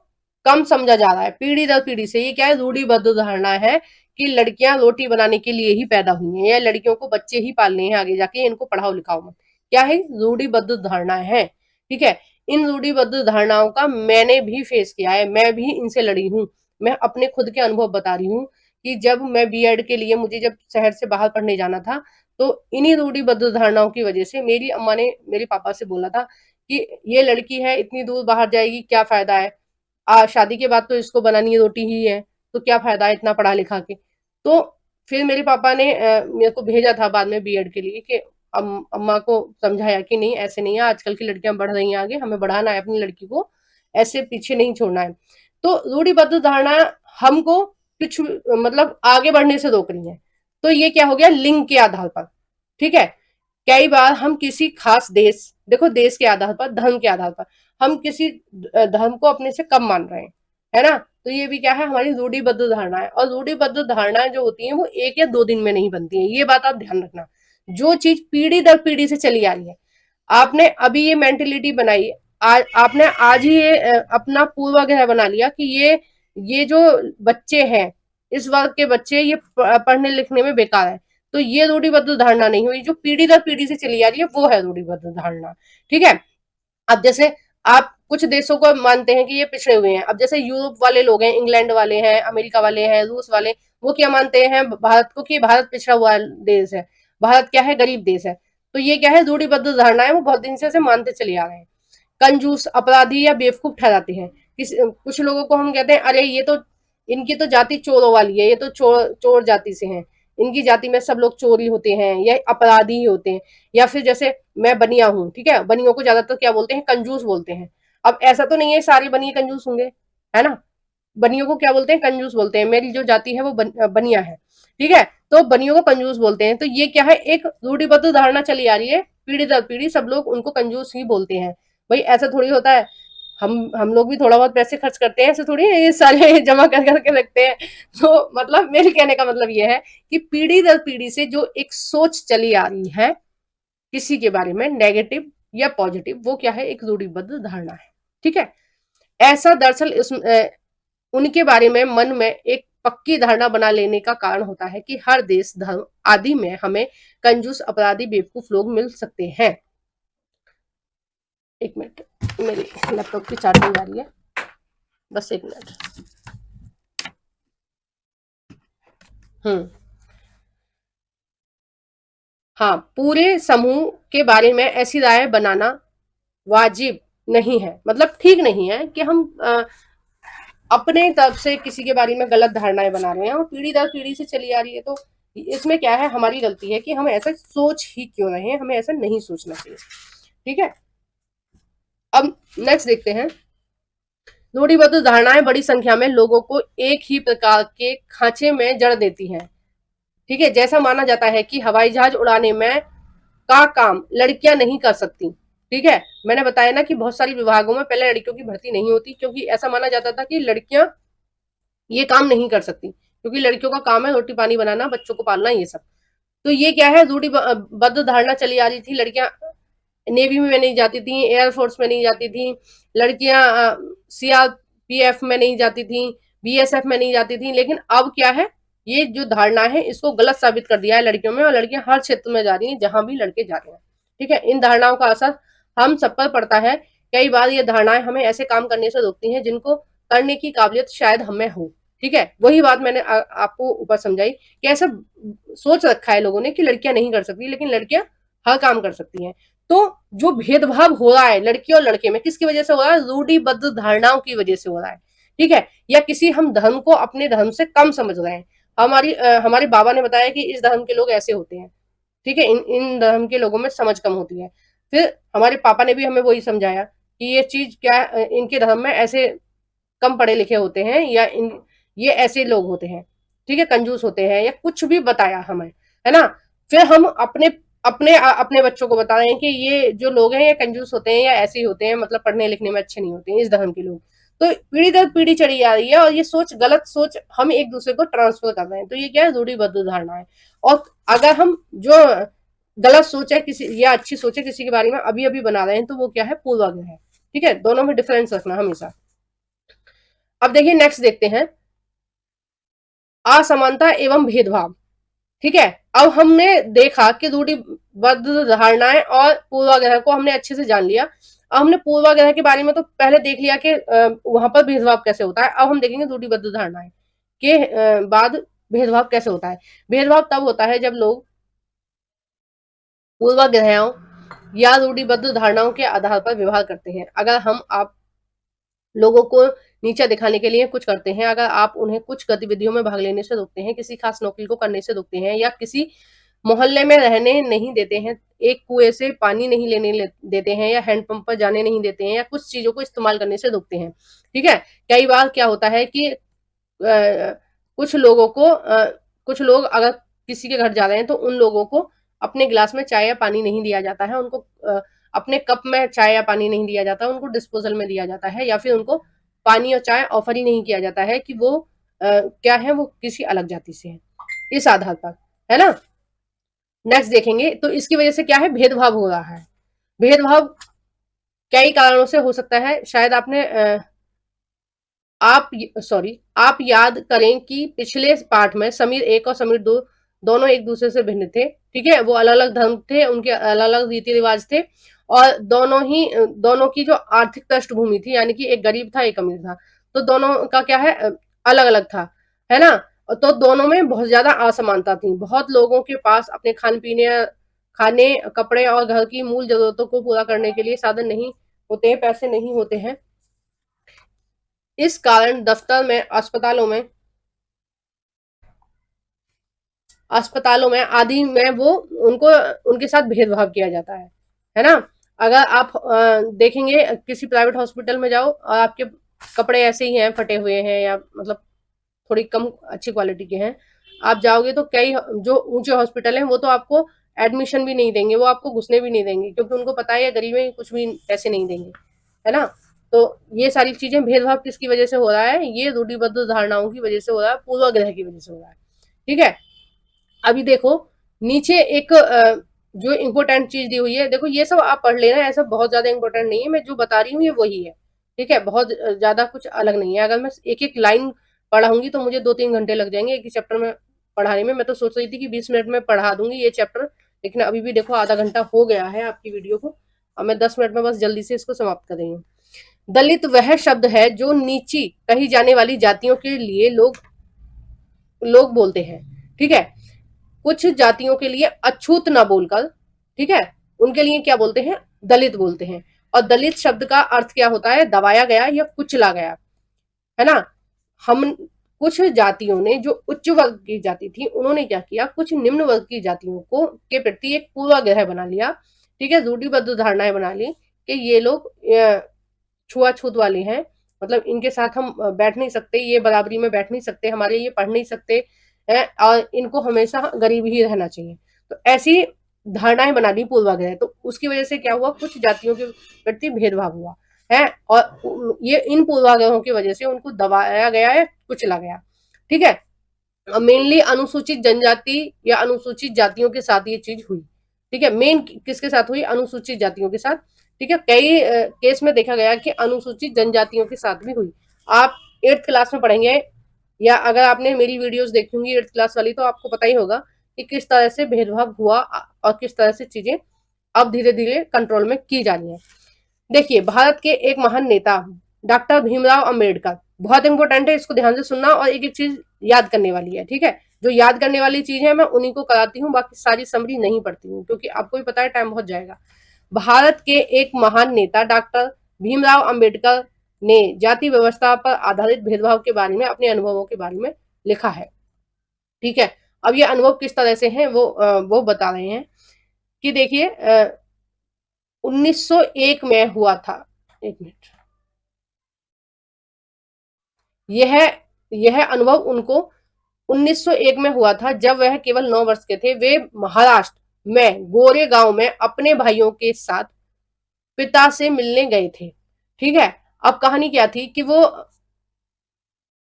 कम समझा जा रहा है पीढ़ी दर पीढ़ी से, ये क्या है, रूढ़िबद्ध धारणा है कि लड़कियां रोटी बनाने के लिए ही पैदा हुई हैं, या लड़कियों को बच्चे ही पालने हैं आगे जाके, इनको पढ़ाओ लिखाओ मत। क्या है, रूढ़िबद्ध धारणा है। ठीक है, इन रूढ़िबद्ध धारणाओं का मैंने भी फेस किया है, मैं भी इनसे लड़ी हूँ। मैं अपने खुद के अनुभव बता रही हूँ, कि जब मैं बीएड के लिए, मुझे जब शहर से बाहर पढ़ने जाना था, तो इन्हीं रूढ़िबद्ध धारणाओं की वजह से मेरी अम्मा ने मेरे पापा से बोला था कि ये लड़की है, इतनी दूर बाहर जाएगी, क्या फायदा है, शादी के बाद तो इसको बनानी रोटी ही है, तो क्या फायदा है इतना पढ़ा लिखा के। तो फिर मेरे पापा ने मेरे को भेजा था बाद में बीएड के लिए, कि अम्मा को समझाया कि नहीं, ऐसे नहीं है, आजकल की लड़कियां बढ़ रही हैं आगे, हमें बढ़ाना है अपनी लड़की को, ऐसे पीछे नहीं छोड़ना है। तो रूढ़िबद्ध धारणा हमको कुछ मतलब आगे बढ़ने से रोक रही है। तो ये क्या हो गया, लिंग के आधार पर। ठीक है, कई बार हम किसी खास देश, देखो देश के आधार पर, धर्म के आधार पर, हम किसी धर्म को अपने से कम मान रहे हैं, है ना। तो ये भी क्या है, हमारी रूढ़िबद्ध धारणा है। और रूढ़िबद्ध धारणाएं जो होती हैं, वो एक या दो दिन में नहीं बनती हैं, ये बात आप ध्यान रखना। जो चीज पीढ़ी दर पीढ़ी से चली आ रही है, आपने अभी ये मेंटेलिटी बनाई, आज आपने आज ही ये अपना पूर्वाग्रह बना लिया कि ये जो बच्चे हैं, इस वर्ग के बच्चे, ये पढ़ने लिखने में बेकार है। तो ये रूढ़िबद्ध धारणा नहीं हुई, जो पीढ़ी दर पीढ़ी से चली आ रही है, वो है रूढ़िबद्ध धारणा। ठीक है, अब जैसे आप कुछ देशों को मानते हैं कि ये पिछड़े हुए हैं, अब जैसे यूरोप वाले लोग हैं, इंग्लैंड वाले हैं, अमेरिका वाले हैं, रूस वाले, वो क्या मानते हैं भारत को, कि भारत पिछड़ा हुआ देश है, भारत क्या है, गरीब देश है। तो ये क्या है, रूढ़िबद्ध धारणा है, वो बहुत दिन से मानते चले आ रहे हैं। कंजूस, अपराधी या बेवकूफ ठहराते हैं। कुछ लोगों को हम कहते हैं, अरे ये तो, इनकी तो जाति चोरों वाली है, ये तो चोर चोर जाति से हैं, इनकी जाति में सब लोग चोरी होते हैं या अपराधी ही होते हैं, या फिर जैसे मैं बनिया हूँ, ठीक है, बनियों को ज्यादातर क्या बोलते हैं, कंजूस बोलते हैं। अब ऐसा तो नहीं है सारे बनिए कंजूस होंगे, है ना, बनियों को क्या बोलते हैं, कंजूस बोलते हैं। मेरी जो जाति है वो बनिया है, ठीक है, तो बनियों को कंजूस बोलते हैं। तो ये क्या है, एक रूढ़िबद्ध धारणा चली आ रही है, पीढ़ी दर पीढ़ी सब लोग उनको कंजूस ही बोलते हैं। भाई ऐसा थोड़ी होता है, हम लोग भी थोड़ा बहुत पैसे खर्च करते हैं, ऐसे थोड़ी है ये सारे जमा कर करके रखते हैं। तो मतलब मेरे कहने का मतलब ये है कि पीढ़ी दर पीढ़ी से जो एक सोच चली आ रही है किसी के बारे में, नेगेटिव या पॉजिटिव, वो क्या है, एक रूढ़िबद्ध धारणा है, ठीक है। ऐसा दरअसल उनके बारे में मन में एक पक्की धारणा बना लेने का कारण होता है कि हर देश धर्म आदि में हमें कंजूस अपराधी बेवकूफ लोग मिल सकते हैं। एक मिनट, मेरी लैपटॉप की चार्जिंग आ रही है, बस एक मिनट। हाँ, पूरे समूह के बारे में ऐसी राय बनाना वाजिब नहीं है, मतलब ठीक नहीं है कि हम अपने तरफ से किसी के बारे में गलत धारणाएं बना रहे हैं और पीढ़ी दर पीढ़ी से चली आ रही है। तो इसमें क्या है, हमारी गलती है कि हम ऐसा सोच ही क्यों रहे हैं, हमें ऐसा नहीं सोचना चाहिए, ठीक है। अब नेक्स्ट देखते हैं, रूढ़िबद्ध धारणाएं बड़ी संख्या में लोगों को एक ही प्रकार के खांचे में जड़ देती हैं, ठीक है। जैसा माना जाता है कि हवाई जहाज उड़ाने में का काम लड़कियां नहीं कर सकती, ठीक है। मैंने बताया ना कि बहुत सारी विभागों में पहले लड़कियों की भर्ती नहीं होती, क्योंकि ऐसा माना जाता था कि लड़कियां ये काम नहीं कर सकती, क्योंकि लड़कियों का काम है रोटी पानी बनाना, बच्चों को पालना, ये सब। तो ये क्या है, रूढ़िबद्ध धारणा चली आ रही थी। लड़कियां नेवी में नहीं जाती थी, एयरफोर्स में नहीं जाती थी, लड़कियां सीआरपीएफ में नहीं जाती थी, बीएसएफ में नहीं जाती थी। लेकिन अब क्या है, ये जो धारणा है इसको गलत साबित कर दिया है लड़कियों में, और लड़कियां हर क्षेत्र में जा रही हैं जहां भी लड़के जा रहे हैं, ठीक है। इन धारणाओं का असर हम सब पर पड़ता है। कई बार ये धारणाएं हमें ऐसे काम करने से रोकती हैं जिनको करने की काबिलियत शायद हमें हो, ठीक है। वही बात मैंने आपको ऊपर समझाई कि ऐसा सोच रखा है लोगों ने कि लड़कियां नहीं कर सकती, लेकिन लड़कियां हर काम कर सकती हैं। तो जो भेदभाव हो रहा है लड़की और लड़के में, किसकी वजह से हो रहा है, रूढ़िबद्ध धारणाओं की वजह से हो रहा है, ठीक है। या किसी हम धर्म को अपने धर्म से कम समझ रहे हैं। हमारे बाबा ने बताया कि इस धर्म के लोग ऐसे होते हैं, ठीक है, इन इन धर्म के लोगों में समझ कम होती है। फिर हमारे पापा ने भी हमें वही समझाया कि ये चीज क्या, इनके धर्म में ऐसे कम पढ़े लिखे होते हैं, या ये ऐसे लोग होते हैं, ठीक है, कंजूस होते हैं, या कुछ भी बताया हमें, है ना। फिर हम अपने अपने अपने बच्चों को बता रहे हैं कि ये जो लोग हैं ये कंजूस होते हैं या ऐसे ही होते हैं, मतलब पढ़ने लिखने में अच्छे नहीं होते हैं, इस धर्म के लोग। तो पीढ़ी दर पीढ़ी चली आ रही है, और ये सोच, गलत सोच हम एक दूसरे को ट्रांसफर कर रहे हैं। तो ये क्या है, रूढ़िबद्ध धारणा है। और अगर हम जो गलत सोच है किसी या अच्छी सोच है किसी के बारे में अभी अभी बना रहे हैं, तो वो क्या है, पूर्वाग्रह है, ठीक है। दोनों में डिफरेंस रखना हमेशा। अब देखिए नेक्स्ट देखते हैं, असमानता एवं भेदभाव, ठीक है। अब हमने देखा कि रूढ़िबद्ध धारणाएं और पूर्वाग्रह को हमने अच्छे से जान लिया। अब हमने पूर्वाग्रह के बारे में तो पहले देख लिया कि वहां पर भेदभाव कैसे होता है। अब हम देखेंगे रूढ़िबद्ध धारणाएं के बाद भेदभाव कैसे होता है। भेदभाव तब होता है जब लोग पूर्वाग्रहों या रूढ़िबद्ध धारणाओं के आधार पर व्यवहार करते हैं। अगर हम आप लोगों को नीचा दिखाने के लिए कुछ करते हैं, अगर आप उन्हें कुछ गतिविधियों में भाग लेने से रोकते हैं, किसी खास नौकरी को करने से रोकते हैं, या किसी मोहल्ले में रहने नहीं देते हैं, एक कुएं से पानी नहीं देते हैं, या हैंडपंप पर जाने नहीं देते हैं, या कुछ चीजों को इस्तेमाल करने से रोकते हैं, ठीक है। कई बार क्या होता है कि कुछ लोगों को कुछ लोग अगर किसी के घर जा रहे हैं तो उन लोगों को अपने गिलास में चाय या पानी नहीं दिया जाता है, उनको अपने कप में चाय या पानी नहीं दिया जाता, उनको डिस्पोजल में दिया जाता है, या फिर उनको पानी और चाय ऑफर ही नहीं किया जाता है कि वो क्या है, वो किसी अलग जाति से है, इस आधार पर, है ना। नेक्स्ट देखेंगे, तो इसकी वजह से क्या है, भेदभाव हो रहा है। भेदभाव कई कारणों से हो सकता है। शायद आप याद करें कि पिछले पार्ट में समीर एक और समीर दो दोनों एक दूसरे से भिन्न थे, ठीक है। वो अलग अलग धर्म थे, उनके अलग अलग रीति रिवाज थे, और दोनों की जो आर्थिक पृष्ठभूमि थी, यानी कि एक गरीब था एक अमीर था, तो दोनों का क्या है, अलग अलग था, है ना। तो दोनों में बहुत ज्यादा असमानता थी। बहुत लोगों के पास अपने खाने कपड़े और घर की मूल जरूरतों को पूरा करने के लिए साधन नहीं होते हैं, पैसे नहीं होते हैं। इस कारण दफ्तर में, अस्पतालों में अस्पतालों में आदि में वो उनको उनके साथ भेदभाव किया जाता है ना? अगर आप देखेंगे किसी प्राइवेट हॉस्पिटल में जाओ और आपके कपड़े ऐसे ही हैं, फटे हुए हैं या मतलब थोड़ी कम अच्छी क्वालिटी के हैं, आप जाओगे तो कई जो ऊँचे हॉस्पिटल हैं वो तो आपको एडमिशन भी नहीं देंगे, वो आपको घुसने भी नहीं देंगे क्योंकि उनको पता है ये गरीब हैं, कुछ भी पैसे नहीं देंगे, है ना? तो ये सारी चीज़ें भेदभाव किसकी वजह से हो रहा है? ये रूढ़िबद्ध धारणाओं की वजह से हो रहा है, पूर्वाग्रह की वजह से हो रहा है, ठीक है? अभी देखो नीचे एक जो इम्पोर्टेंट चीज दी हुई है, देखो ये सब आप पढ़ लेना, ऐसा बहुत ज्यादा इम्पोर्टेंट नहीं है, मैं जो बता रही हूँ ये वही है, ठीक है? बहुत ज्यादा कुछ अलग नहीं है। अगर मैं एक एक लाइन पढ़ाऊंगी तो मुझे 2-3 घंटे लग जाएंगे एक ही चैप्टर में पढ़ाने में। मैं तो सोच रही थी कि 20 मिनट में पढ़ा दूंगी ये चैप्टर, लेकिन अभी भी देखो आधा घंटा हो गया है आपकी वीडियो को, और मैं 10 मिनट में बस जल्दी से इसको समाप्त कर रही हूँ। दलित वह शब्द है जो नीची कही जाने वाली जातियों के लिए लोग लोग बोलते हैं, ठीक है? कुछ जातियों के लिए अछूत ना बोलकर, ठीक है, उनके लिए क्या बोलते हैं? दलित बोलते हैं। और दलित शब्द का अर्थ क्या होता है? दबाया गया या कुचला गया, है ना? हम कुछ जातियों ने जो उच्च वर्ग की जाति थी उन्होंने क्या किया, कुछ निम्न वर्ग की जातियों को के प्रति एक पूर्वाग्रह बना लिया, ठीक है, रूढ़िबद्ध धारणाएं बना ली कि ये लोग छुआछूत वाले हैं, मतलब इनके साथ हम बैठ नहीं सकते, ये बराबरी में बैठ नहीं सकते, हमारे ये पढ़ नहीं सकते हैं, और इनको हमेशा गरीब ही रहना चाहिए। तो ऐसी धारणाएं बना दी पूर्वाग्रह, तो उसकी वजह से क्या हुआ, कुछ जातियों के प्रति भेदभाव हुआ है, और ये इन पूर्वाग्रहों की वजह से उनको दबाया गया है, कुचला गया, ठीक है? मेनली अनुसूचित जनजाति या अनुसूचित जातियों के साथ ये चीज हुई, ठीक है? मेन किसके साथ हुई? अनुसूचित जातियों के साथ, ठीक है? कई केस में देखा गया कि अनुसूचित जनजातियों के साथ भी हुई। आप 8th क्लास में पढ़ेंगे, या अगर आपने मेरी वीडियोस देखी होंगी 8th क्लास वाली, तो आपको पता ही होगा कि किस तरह से भेदभाव हुआ और किस तरह से चीजें अब धीरे धीरे कंट्रोल में की जा रही है। देखिए, भारत के एक महान नेता डॉक्टर भीमराव अंबेडकर, बहुत इंपॉर्टेंट है, इसको ध्यान से सुनना, और एक एक चीज याद करने वाली है, ठीक है? जो याद करने वाली चीज है मैं उन्हीं को कराती हूँ, बाकी सारी समरी नहीं पढ़ती हूँ क्योंकि आपको भी पता है टाइम बहुत जाएगा। भारत के एक महान नेता डॉक्टर भीमराव अंबेडकर ने जाति व्यवस्था पर आधारित भेदभाव के बारे में अपने अनुभवों के बारे में लिखा है, ठीक है? अब ये अनुभव किस तरह से हैं वो बता रहे हैं कि देखिए 1901 में हुआ था, एक मिनट, यह यह अनुभव उनको 1901 में हुआ था जब वह केवल 9 वर्ष के थे। वे महाराष्ट्र में गोरे गांव में अपने भाइयों के साथ पिता से मिलने गए थे, ठीक है? अब कहानी क्या थी कि वो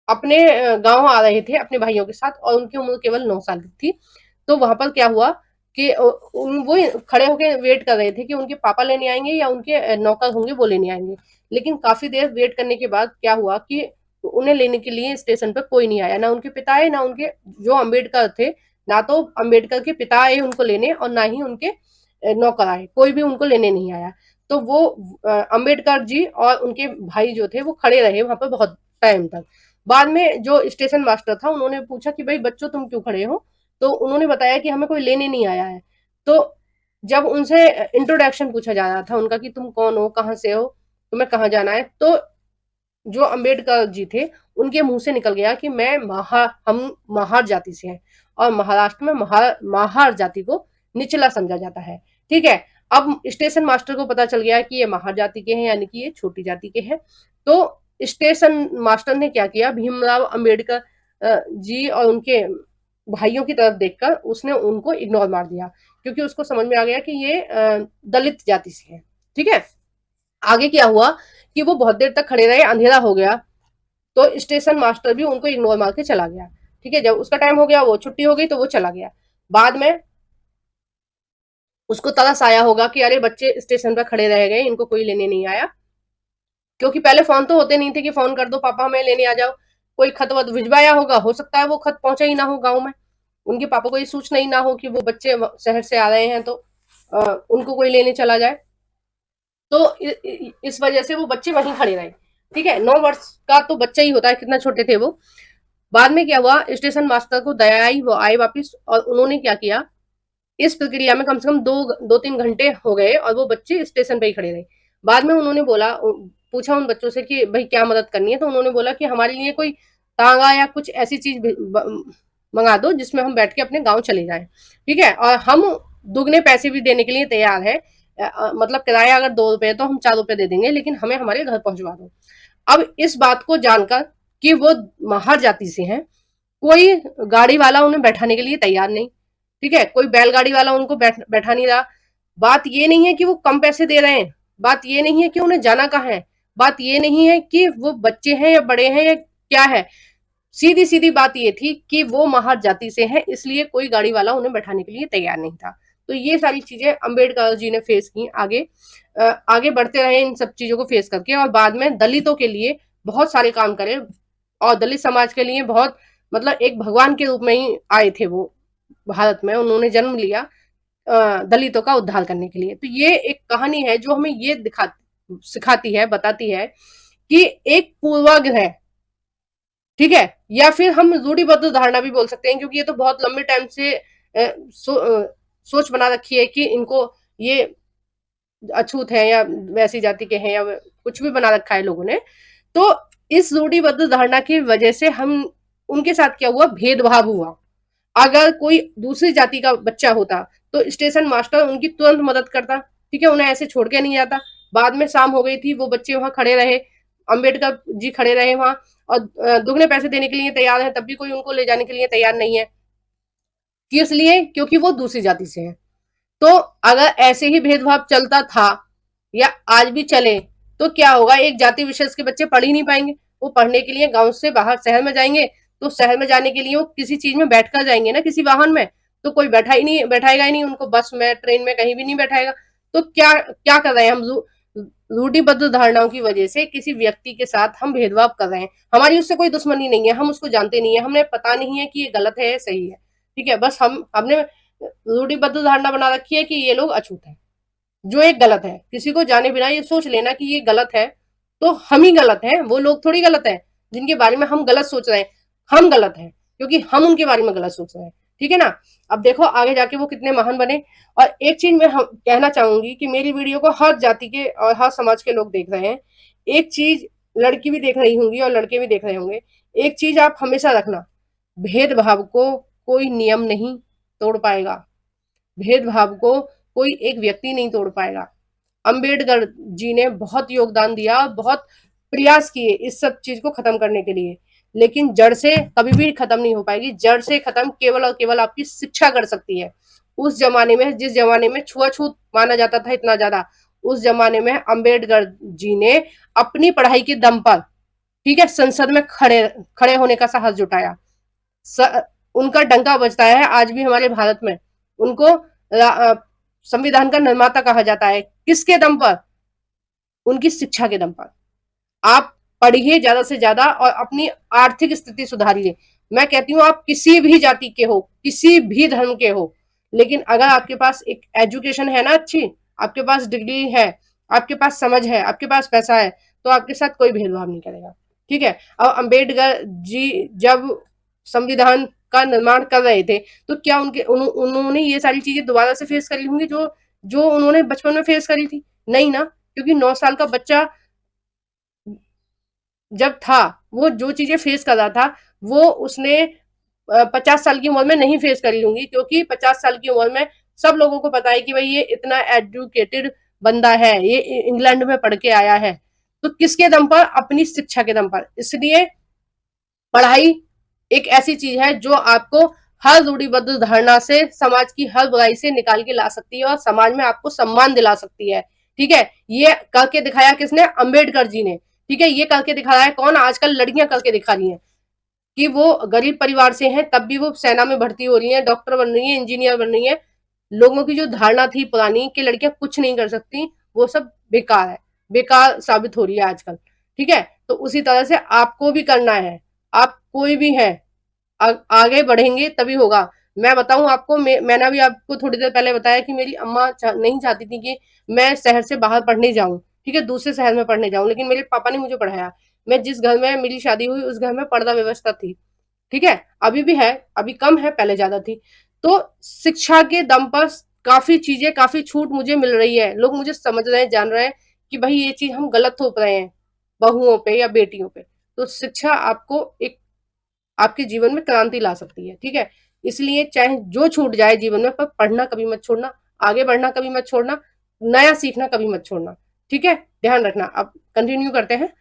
अपने गांव आ रहे थे अपने भाइयों के साथ, और उनकी उम्र केवल 9 साल की थी। तो वहां पर क्या हुआ कि वो खड़े होकर वेट कर रहे थे कि उनके पापा लेने आएंगे या उनके नौकर होंगे वो लेने आएंगे, लेकिन काफी देर वेट करने के बाद क्या हुआ कि उन्हें लेने के लिए स्टेशन पर कोई नहीं आया, ना उनके पिता आए, ना उनके जो अम्बेडकर थे, ना तो अम्बेडकर के पिता आए उनको लेने, और ना ही उनके नौकर आए, कोई भी उनको लेने नहीं आया। तो वो अम्बेडकर जी और उनके भाई जो थे वो खड़े रहे वहां पर बहुत टाइम तक। बाद में जो स्टेशन मास्टर था उन्होंने पूछा कि भाई बच्चों तुम क्यों खड़े हो? तो उन्होंने बताया कि हमें कोई लेने नहीं आया है। तो जब उनसे इंट्रोडक्शन पूछा जा रहा था उनका कि तुम कौन हो, कहाँ से हो, तुम्हें कहाँ जाना है, तो जो अम्बेडकर जी थे उनके मुंह से निकल गया कि हम महार जाति से हैं, और महाराष्ट्र में महार जाति को निचला समझा जाता है, ठीक है? अब स्टेशन मास्टर को पता चल गया कि ये महार जाति के हैं, यानी कि ये छोटी जाति के हैं। तो स्टेशन मास्टर ने क्या किया, भीमराव अंबेडकर जी और उनके भाइयों की तरफ देखकर उसने उनको इग्नोर मार दिया, क्योंकि उसको समझ में आ गया कि ये दलित जाति से है, ठीक है? आगे क्या हुआ कि वो बहुत देर तक खड़े रहे, अंधेरा हो गया, तो स्टेशन मास्टर भी उनको इग्नोर मार के चला गया, ठीक है? जब उसका टाइम हो गया, वो छुट्टी हो गई, तो वो चला गया। बाद में उसको तरस आया होगा कि अरे बच्चे स्टेशन पर खड़े रह गए, इनको कोई लेने नहीं आया, क्योंकि पहले फोन तो होते नहीं थे कि फोन कर दो पापा हमें लेने आ जाओ। कोई खत वत भिजवाया होगा, हो सकता है वो खत पहुंचा ही ना हो गाँव में, उनके पापा को ये सूचना ही ना हो कि वो बच्चे शहर से आ रहे हैं, तो उनको कोई लेने चला जाए। तो इस वजह से वो बच्चे वहीं खड़े रहे, ठीक है? 9 वर्ष का तो बच्चा ही होता है, कितना छोटे थे वो। बाद में क्या हुआ, स्टेशन मास्टर को दया आई, वो आए वापिस, और उन्होंने क्या किया, इस प्रक्रिया में कम से कम 2-3 घंटे हो गए और वो बच्चे स्टेशन पे ही खड़े रहे। बाद में उन्होंने बोला, पूछा उन बच्चों से कि भाई क्या मदद करनी है, तो उन्होंने बोला कि हमारे लिए कोई तांगा या कुछ ऐसी चीज मंगा दो जिसमें हम बैठ के अपने गाँव चले जाएं, ठीक है। और हम दुगने पैसे भी देने के लिए तैयार है, मतलब किराया अगर 2 रुपए तो हम 4 रुपए दे देंगे, लेकिन हमें हमारे घर पहुंचवा दो। अब इस बात को जानकर कि वो बाहर जाति से हैं, कोई गाड़ी वाला उन्हें बैठाने के लिए तैयार नहीं, ठीक है, कोई बैलगाड़ी वाला उनको बैठा नहीं रहा। बात ये नहीं है कि वो कम पैसे दे रहे हैं, बात ये नहीं है कि उन्हें जाना कहाँ है, बात ये नहीं है कि वो बच्चे हैं या बड़े हैं या क्या है, सीधी सीधी बात ये थी कि वो महार जाति से हैं, इसलिए कोई गाड़ी वाला उन्हें बैठाने के लिए तैयार नहीं था। तो ये सारी चीजें अम्बेडकर जी ने फेस की, आगे बढ़ते रहे इन सब चीजों को फेस करके, और बाद में दलितों के लिए बहुत सारे काम करे, और दलित समाज के लिए बहुत, मतलब एक भगवान के रूप में ही आए थे वो भारत में, उन्होंने जन्म लिया दलितों का उद्धार करने के लिए। तो ये एक कहानी है जो हमें ये सिखाती है, बताती है कि एक पूर्वाग्रह, ठीक है, या फिर हम रूढ़िबद्ध धारणा भी बोल सकते हैं, क्योंकि ये तो बहुत लंबे टाइम से सोच बना रखी है कि इनको ये अछूत है या वैसी जाति के हैं या कुछ भी बना रखा है लोगों ने। तो इस रूढ़िबद्ध धारणा की वजह से हम उनके साथ क्या हुआ, भेदभाव हुआ। अगर कोई दूसरी जाति का बच्चा होता तो स्टेशन मास्टर उनकी तुरंत मदद करता, ठीक है, उन्हें ऐसे छोड़ के नहीं जाता। बाद में शाम हो गई थी, वो बच्चे वहां खड़े रहे, अम्बेडकर जी खड़े रहे वहां, और दुगने पैसे देने के लिए तैयार है, तब भी कोई उनको ले जाने के लिए तैयार नहीं है। किस लिए? क्योंकि वो दूसरी जाति से है। तो अगर ऐसे ही भेदभाव चलता था या आज भी चले तो क्या होगा, एक जाति विशेष के बच्चे पढ़ ही नहीं पाएंगे, वो पढ़ने के लिए गांव से बाहर शहर में जाएंगे, तो शहर में जाने के लिए वो किसी चीज में बैठकर जाएंगे ना, किसी वाहन में, तो कोई बैठाएगा ही नहीं उनको, बस में ट्रेन में कहीं भी नहीं बैठाएगा। तो क्या क्या कर रहे हैं हम, रूढ़िबद्ध धारणाओं की वजह से किसी व्यक्ति के साथ हम भेदभाव कर रहे हैं। हमारी उससे कोई दुश्मनी नहीं है, हम उसको जानते नहीं है, हमें पता नहीं है कि ये गलत है या सही है, ठीक है, बस हमने रूढ़िबद्ध धारणा बना रखी है कि ये लोग अछूत है, जो एक गलत है। किसी को जाने बिना ये सोच लेना कि ये गलत है, तो हम ही गलत हैं, वो लोग थोड़ी गलत है जिनके बारे में हम गलत सोच रहे हैं। हम गलत हैं क्योंकि हम उनके बारे में गलत सोच रहे हैं, ठीक है ना। अब देखो आगे जाके वो कितने महान बने। और एक चीज मैं कहना चाहूंगी कि मेरी वीडियो को हर जाति के और हर समाज के लोग देख रहे हैं। एक चीज लड़की भी देख रही होंगी और लड़के भी देख रहे होंगे, एक चीज आप हमेशा रखना, भेदभाव को कोई नियम नहीं तोड़ पाएगा, भेदभाव को कोई एक व्यक्ति नहीं तोड़ पाएगा। अंबेडकर जी ने बहुत योगदान दिया, बहुत प्रयास किए इस सब चीज को खत्म करने के लिए, लेकिन जड़ से कभी भी खत्म नहीं हो पाएगी। जड़ से खत्म केवल और केवल आपकी शिक्षा कर सकती है। उस जमाने में, जिस जमाने में छुआछूत माना जाता था इतना ज्यादा, उस जमाने में अंबेडकर जी ने अपनी पढ़ाई के दम पर, ठीक है, संसद में खड़े होने का साहस जुटाया। उनका डंका बजता है आज भी हमारे भारत में। उनको संविधान का निर्माता कहा जाता है, किसके दम पर? उनकी शिक्षा के दम पर। आप पढ़िए ज्यादा से ज्यादा और अपनी आर्थिक स्थिति सुधारिए। मैं कहती हूँ आप किसी भी जाति के हो, किसी भी धर्म के हो, लेकिन अगर आपके पास एक एजुकेशन है ना अच्छी, आपके पास डिग्री है, आपके पास समझ है, आपके पास पैसा है, तो आपके साथ कोई भेदभाव नहीं करेगा, ठीक है। अब अम्बेडकर जी जब संविधान का निर्माण कर रहे थे तो क्या उन्होंने ये सारी चीजें दोबारा से फेस करी होंगी जो जो उन्होंने बचपन में फेस करी थी? नहीं ना, क्योंकि 9 साल का बच्चा जब था, वो जो चीजें फेस कर रहा था वो उसने 50 साल की उम्र में नहीं फेस करी होंगी, क्योंकि 50 साल की उम्र में सब लोगों को पता है कि भाई ये इतना एजुकेटेड बंदा है, ये इंग्लैंड में पढ़ के आया है। तो किसके दम पर? अपनी शिक्षा के दम पर। इसलिए पढ़ाई एक ऐसी चीज है जो आपको हर रूढ़िबद्ध धारणा से, समाज की हर बुराई से निकाल के ला सकती है और समाज में आपको सम्मान दिला सकती है, ठीक है। ये करके दिखाया किसने? अम्बेडकर जी ने, ठीक है। ये करके दिखा रहा है कौन? आजकल लड़कियां करके दिखा रही हैं कि वो गरीब परिवार से हैं तब भी वो सेना में भर्ती हो रही हैं, डॉक्टर बन रही हैं, इंजीनियर बन रही हैं। लोगों की जो धारणा थी पुरानी कि लड़कियां कुछ नहीं कर सकती, वो सब बेकार है, बेकार साबित हो रही है आजकल, ठीक है। तो उसी तरह से आपको भी करना है। आप कोई भी है, आगे बढ़ेंगे तभी होगा। मैं बताऊं आपको, मैंने अभी आपको थोड़ी देर पहले बताया कि मेरी अम्मा नहीं चाहती थी कि मैं शहर से बाहर पढ़ने जाऊं, ठीक है, दूसरे शहर में पढ़ने जाऊं, लेकिन मेरे पापा ने मुझे पढ़ाया। मैं जिस घर में मेरी शादी हुई उस घर में पर्दा व्यवस्था थी, ठीक है, अभी भी है, अभी कम है, पहले ज्यादा थी। तो शिक्षा के दम पर काफी चीजें, काफी छूट मुझे मिल रही है। लोग मुझे समझ रहे हैं, जान रहे हैं कि भाई ये चीज हम गलत थोप रहे हैं बहुओं पे या बेटियों पे। तो शिक्षा आपको एक आपके जीवन में क्रांति ला सकती है। ठीक है, इसलिए चाहे जो छूट जाए जीवन में, पर पढ़ना कभी मत छोड़ना, आगे बढ़ना कभी मत छोड़ना, नया सीखना कभी मत छोड़ना। ठीक है, ध्यान रखना। अब कंटिन्यू करते हैं।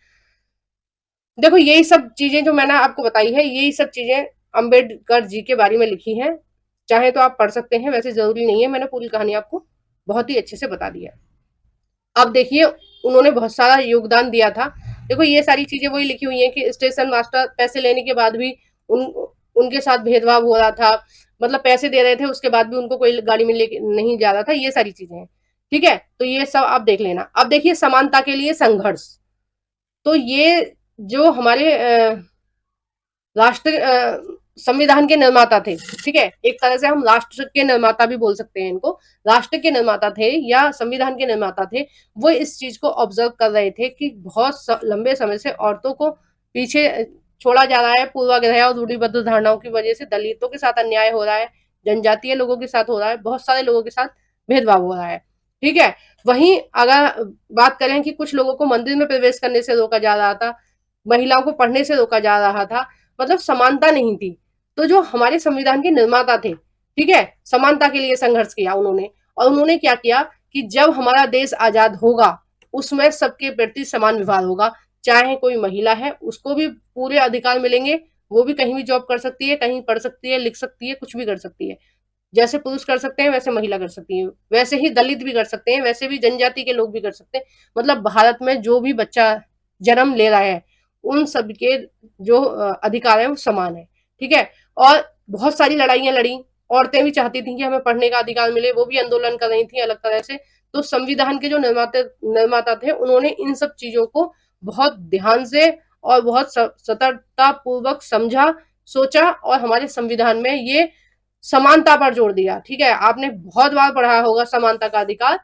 देखो यही सब चीजें जो मैंने आपको बताई है, यही सब चीजें अंबेडकर जी के बारे में लिखी हैं। चाहे तो आप पढ़ सकते हैं, वैसे जरूरी नहीं है, मैंने पूरी कहानी आपको बहुत ही अच्छे से बता दी है। अब देखिए उन्होंने बहुत सारा योगदान दिया था। देखो ये सारी चीजें वही लिखी हुई हैं कि स्टेशन मास्टर पैसे लेने के बाद भी उन उनके साथ भेदभाव हो रहा था, मतलब पैसे दे रहे थे उसके बाद भी उनको कोई गाड़ी में लेके नहीं जा रहा था, ये सारी चीजें हैं। ठीक है, तो ये सब आप देख लेना। अब देखिए समानता के लिए संघर्ष। तो ये जो हमारे राष्ट्र संविधान के निर्माता थे, ठीक है, एक तरह से हम राष्ट्र के निर्माता भी बोल सकते हैं इनको, राष्ट्र के निर्माता थे या संविधान के निर्माता थे। वो इस चीज को ऑब्जर्व कर रहे थे कि बहुत लंबे समय से औरतों को पीछे छोड़ा जा रहा है, पूर्वाग्रह और रूढ़िबद्ध धारणाओं की वजह से दलितों के साथ अन्याय हो रहा है, जनजातीय लोगों के साथ हो रहा है, बहुत सारे लोगों के साथ भेदभाव हो रहा है। ठीक है, वहीं अगर बात करें कि कुछ लोगों को मंदिर में प्रवेश करने से रोका जा रहा था, महिलाओं को पढ़ने से रोका जा रहा था, मतलब समानता नहीं थी। तो जो हमारे संविधान के निर्माता थे, ठीक है, समानता के लिए संघर्ष किया उन्होंने। और उन्होंने क्या किया कि जब हमारा देश आजाद होगा उसमें सबके प्रति समान व्यवहार होगा, चाहे कोई महिला है उसको भी पूरे अधिकार मिलेंगे, वो भी कहीं भी जॉब कर सकती है, कहीं पढ़ सकती है, लिख सकती है, कुछ भी कर सकती है। जैसे पुरुष कर सकते हैं वैसे महिला कर सकती है, वैसे ही दलित भी कर सकते हैं, वैसे भी जनजाति के लोग भी कर सकते हैं। मतलब भारत में जो भी बच्चा जन्म ले रहा है उन सबके जो अधिकार है वो समान है। ठीक है, और बहुत सारी लड़ाइयां लड़ी, औरतें भी चाहती थी कि हमें पढ़ने का अधिकार मिले, वो भी आंदोलन कर रही थी अलग तरह से। तो संविधान के जो निर्माता थे उन्होंने इन सब चीजों को बहुत ध्यान से और बहुत सतर्कता पूर्वक समझा, सोचा, और हमारे संविधान में ये समानता पर जोर दिया। ठीक है, आपने बहुत बार पढ़ा होगा समानता का अधिकार,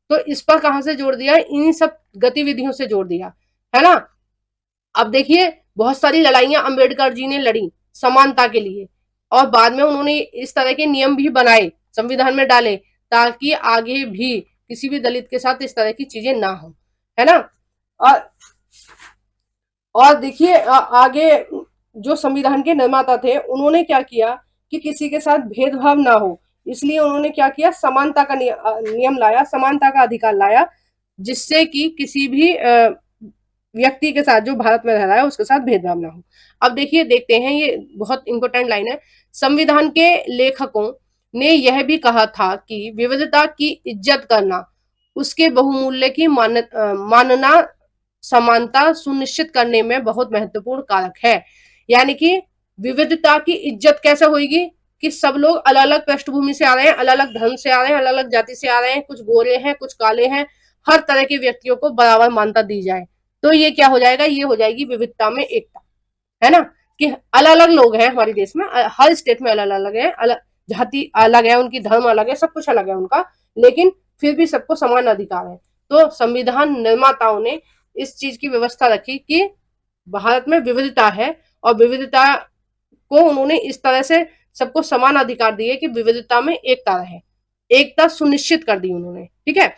तो इस पर कहां से जोर दिया, इन सब गतिविधियों से जोर दिया, है ना। अब देखिए बहुत सारी लड़ाइयां अंबेडकर जी ने लड़ी समानता के लिए, और बाद में उन्होंने इस तरह के नियम भी बनाए, संविधान में डाले, ताकि आगे भी किसी भी दलित के साथ इस तरह की चीजें ना हो, है ना। और देखिए आगे जो संविधान के निर्माता थे उन्होंने क्या किया कि किसी के साथ भेदभाव ना हो, इसलिए उन्होंने क्या किया, समानता का नियम लाया, समानता का अधिकार लाया, जिससे कि किसी भी व्यक्ति के साथ जो भारत में रह रहा है उसके साथ भेदभाव ना हो। अब देखिए देखते हैं, ये बहुत इंपॉर्टेंट लाइन है। संविधान के लेखकों ने यह भी कहा था कि विविधता की इज्जत करना उसके बहुमूल्य की मानना समानता सुनिश्चित करने में बहुत महत्वपूर्ण कारक है। यानी कि विविधता की इज्जत कैसे होगी कि सब लोग अलग अलग पृष्ठभूमि से आ रहे हैं, अलग अलग धर्म से आ रहे हैं, अलग अलग जाति से आ रहे हैं, कुछ गोरे हैं कुछ काले हैं, हर तरह के व्यक्तियों को बराबर मान्यता दी जाए, तो ये क्या हो जाएगा, ये हो जाएगी विविधता में एकता, है ना। कि अलग अलग लोग हैं हमारे देश में, हर स्टेट में अलग अलग है, अलग जाति अलग है, उनकी धर्म अलग है, सब कुछ अलग है उनका, लेकिन फिर भी सबको समान अधिकार है। तो संविधान निर्माताओं ने इस चीज की व्यवस्था रखी कि भारत में विविधता है, और विविधता को उन्होंने इस तरह से सबको समान अधिकार दिए कि विविधता में एकता रहे, एकता सुनिश्चित कर दी उन्होंने। ठीक है,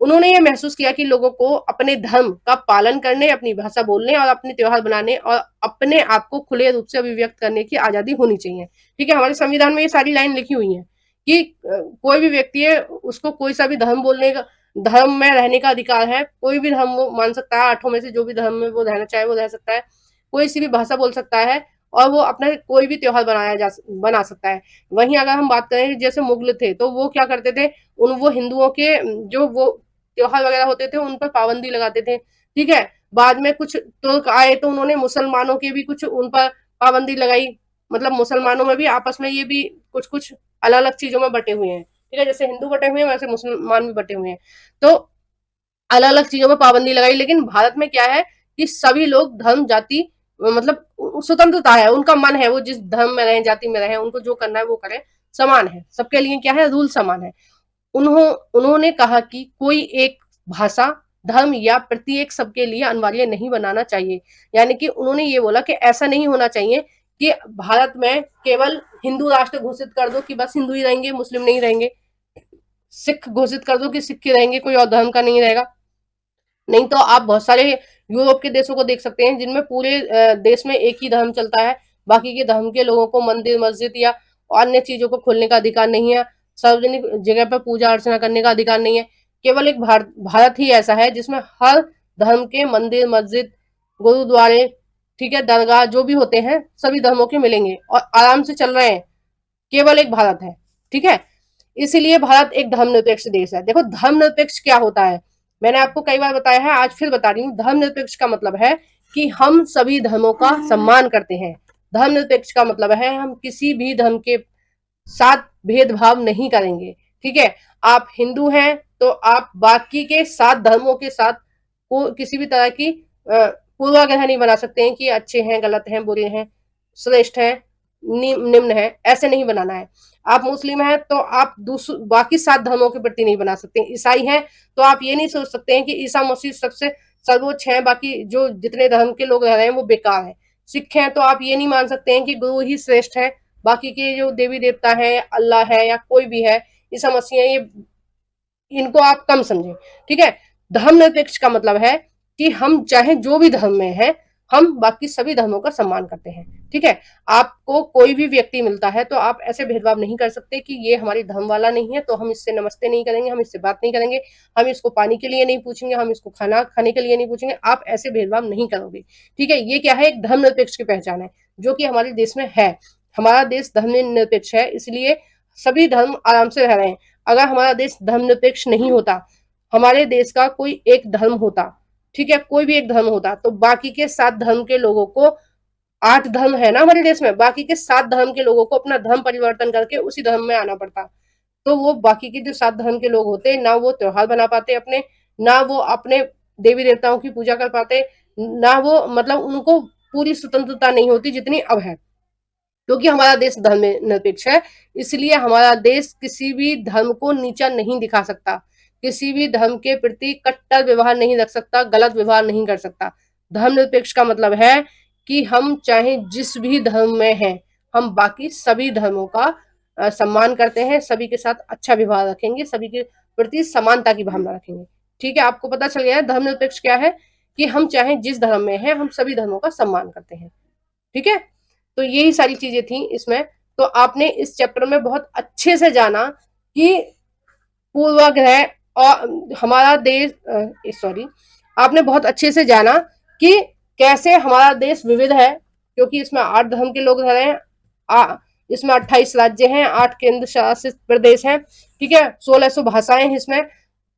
उन्होंने ये महसूस किया कि लोगों को अपने धर्म का पालन करने, अपनी भाषा बोलने और अपने त्योहार बनाने और अपने आप को खुले रूप से अभिव्यक्त करने की आजादी होनी चाहिए। ठीक है, हमारे संविधान में ये सारी लाइन लिखी हुई है कि कोई भी व्यक्ति है उसको कोई सा भी धर्म बोलने का, धर्म में रहने का अधिकार है, कोई भी धर्म वो मान सकता है, 8 में से जो भी धर्म में वो रहना चाहे वो रह सकता है, कोई सी भी भाषा बोल सकता है, और वो अपना कोई भी त्योहार बना सकता है। वहीं अगर हम बात करें जैसे मुगल थे, तो वो क्या करते थे, वो हिंदुओं के जो वो त्योहार वगैरह होते थे उन पर पाबंदी लगाते थे। ठीक है, बाद में कुछ तुर्क आए तो उन्होंने मुसलमानों के भी कुछ उन पर पाबंदी लगाई, मतलब मुसलमानों में भी आपस में ये भी कुछ कुछ अलग अलग चीजों में बटे हुए हैं। ठीक है, जैसे हिंदू बटे हुए हैं वैसे मुसलमान भी बटे हुए हैं, तो अलग अलग चीजों में पाबंदी लगाई। लेकिन भारत में क्या है कि सभी लोग धर्म जाति, मतलब स्वतंत्रता है, उनका मन है, वो जिस धर्म में रहे जाति में रहे, उनको जो करना है वो करें, समान है, सबके लिए क्या है, रूल समान है। उन्होंने कहा कि कोई एक भाषा, धर्म या प्रत्येक सबके लिए अनिवार्य नहीं बनाना चाहिए। यानी कि उन्होंने ये बोला कि ऐसा नहीं होना चाहिए कि भारत में केवल हिंदू राष्ट्र घोषित कर दो कि बस हिंदू ही रहेंगे, मुस्लिम नहीं रहेंगे, सिख घोषित कर दो कि सिख ही रहेंगे, कोई और धर्म का नहीं रहेगा। नहीं तो आप बहुत सारे यूरोप के देशों को देख सकते हैं जिनमें पूरे देश में एक ही धर्म चलता है, बाकी के धर्म के लोगों को मंदिर, मस्जिद या अन्य चीजों को खोलने का अधिकार नहीं है, सार्वजनिक जगह पर पूजा अर्चना करने का अधिकार नहीं है। केवल एक भारत ही ऐसा है जिसमें हर धर्म के मंदिर, मस्जिद, गुरुद्वारे, ठीक है, दरगाह जो भी होते हैं सभी धर्मों के मिलेंगे और आराम से चल रहे हैं। केवल एक भारत है, ठीक है। इसीलिए भारत एक धर्मनिरपेक्ष देश है। देखो धर्मनिरपेक्ष क्या होता है, मैंने आपको कई बार बताया है, आज फिर बता रही हूँ। धर्मनिरपेक्ष का मतलब है कि हम सभी धर्मों का सम्मान करते हैं। धर्मनिरपेक्ष का मतलब है हम किसी भी धर्म के साथ भेदभाव नहीं करेंगे, ठीक है। आप हिंदू हैं तो आप बाकी के 7 धर्मों के साथ को किसी भी तरह की पूर्वाग्रह नहीं बना सकते हैं कि अच्छे हैं, गलत हैं, बुरे हैं, श्रेष्ठ हैं, निम्न है, ऐसे नहीं बनाना है। आप मुस्लिम हैं तो आप बाकी 7 धर्मों के प्रति नहीं बना सकते। ईसाई हैं तो आप ये नहीं सोच सकते हैं कि ईसा मसीह सबसे सर्वोच्च है, बाकी जो जितने धर्म के लोग रह रहे हैं वो बेकार है। सिख हैं तो आप ये नहीं मान सकते हैं कि गुरु ही श्रेष्ठ है, बाकी के जो देवी देवता है, अल्लाह है या कोई भी है, ईसा मसीह है, ये इनको आप कम समझें, ठीक है। धर्मनिरपेक्ष का मतलब है कि हम चाहे जो भी धर्म में है, हम बाकी सभी धर्मों का सम्मान करते हैं, ठीक है। आपको कोई भी व्यक्ति मिलता है तो आप ऐसे भेदभाव नहीं कर सकते कि ये हमारे धर्म वाला नहीं है तो हम इससे नमस्ते नहीं करेंगे, हम इससे बात नहीं करेंगे, हम इसको पानी के लिए नहीं पूछेंगे, हम इसको खाना खाने के लिए नहीं पूछेंगे। आप ऐसे भेदभाव नहीं करोगे, ठीक है। ये क्या है, एक धर्मनिरपेक्ष की पहचान है जो कि हमारे देश में है। हमारा देश धर्मनिरपेक्ष है, इसलिए सभी धर्म आराम से रह रहे हैं। अगर हमारा देश धर्मनिरपेक्ष नहीं होता, हमारे देश का कोई एक धर्म होता, ठीक है, कोई भी एक धर्म होता, तो बाकी के 7 धर्म के लोगों को, 8 धर्म है ना हमारे देश में, बाकी के 7 धर्म के लोगों को अपना धर्म परिवर्तन करके उसी धर्म में आना पड़ता। तो वो बाकी के जो 7 धर्म के लोग होते, ना वो त्योहार बना पाते अपने, ना वो अपने देवी देवताओं की पूजा कर पाते, ना वो मतलब उनको पूरी स्वतंत्रता नहीं होती जितनी अब है, क्योंकि हमारा देश धर्म निरपेक्ष है। इसलिए हमारा देश किसी भी धर्म को नीचा नहीं दिखा सकता, किसी भी धर्म के प्रति कट्टर व्यवहार नहीं रख सकता, गलत व्यवहार नहीं कर सकता। धर्मनिरपेक्ष का मतलब है कि हम चाहे जिस भी धर्म में हैं, हम बाकी सभी धर्मों का सम्मान करते हैं, सभी के साथ अच्छा व्यवहार रखेंगे, सभी के प्रति समानता की भावना रखेंगे, ठीक है। आपको पता चल गया है धर्मनिरपेक्ष क्या है, कि हम चाहे जिस धर्म में हैं, हम सभी धर्मों का सम्मान करते हैं, ठीक है। तो यही सारी चीजें थी इसमें। तो आपने इस चैप्टर में बहुत अच्छे से जाना कि पूर्वाग्रह और हमारा देश, सॉरी, आपने बहुत अच्छे से जाना कि कैसे हमारा देश विविध है, क्योंकि इसमें 8 धर्म के लोग रह रहे हैं, इसमें 28 राज्य हैं, 8 केंद्र शासित प्रदेश हैं, ठीक है, 1600 भाषाएं हैं, इसमें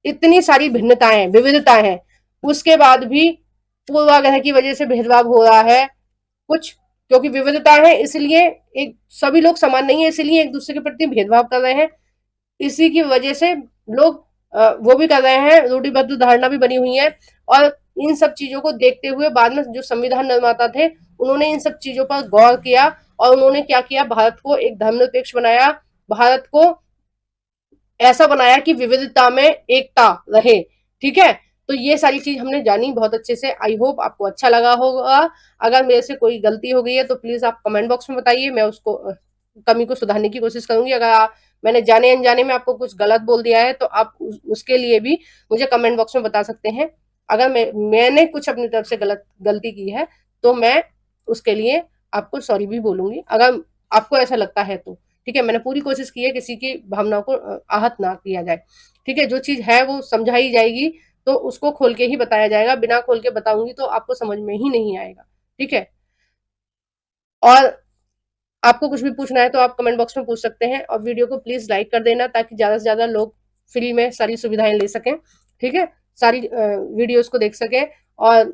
इतनी सारी भिन्नताएं, विविधताएं हैं, उसके बाद भी पूर्वाग्रह की वजह से भेदभाव हो रहा है कुछ, क्योंकि विविधता है इसलिए एक सभी लोग समान नहीं है, इसलिए एक दूसरे के प्रति भेदभाव कर रहे हैं। इसी की वजह से लोग वो भी कर रहे हैं, रूढ़िबद्ध धारणा भी बनी हुई है। और इन सब चीजों को देखते हुए बाद में जो संविधान निर्माता थे उन्होंने इन सब चीजों पर गौर किया और उन्होंने क्या किया, भारत को एक धर्मनिरपेक्ष बनाया, भारत को ऐसा बनाया कि विविधता में एकता रहे, ठीक है। तो ये सारी चीज हमने जानी बहुत अच्छे से। आई होप आपको अच्छा लगा होगा। अगर मेरे से कोई गलती हो गई है तो प्लीज आप कमेंट बॉक्स में बताइए, मैं उसको कमी को सुधारने की कोशिश करूंगी। अगर मैंने जाने अनजाने में आपको कुछ गलत बोल दिया है तो आप उसके लिए भी मुझे कमेंट बॉक्स में बता सकते हैं। अगर मैंने कुछ अपनी तरफ से गलती की है तो मैं उसके लिए आपको सॉरी भी बोलूंगी, अगर आपको ऐसा लगता है तो, ठीक है। मैंने पूरी कोशिश की है किसी की भावनाओं को आहत ना किया जाए, ठीक है। जो चीज है वो समझाई जाएगी तो उसको खोल के ही बताया जाएगा, बिना खोल के बताऊंगी तो आपको समझ में ही नहीं आएगा, ठीक है। और आपको कुछ भी पूछना है तो आप कमेंट बॉक्स में पूछ सकते हैं, और वीडियो को प्लीज लाइक कर देना ताकि ज्यादा से ज्यादा लोग फ्री में सारी सुविधाएं ले सकें, ठीक है, सारी वीडियोस को देख सकें। और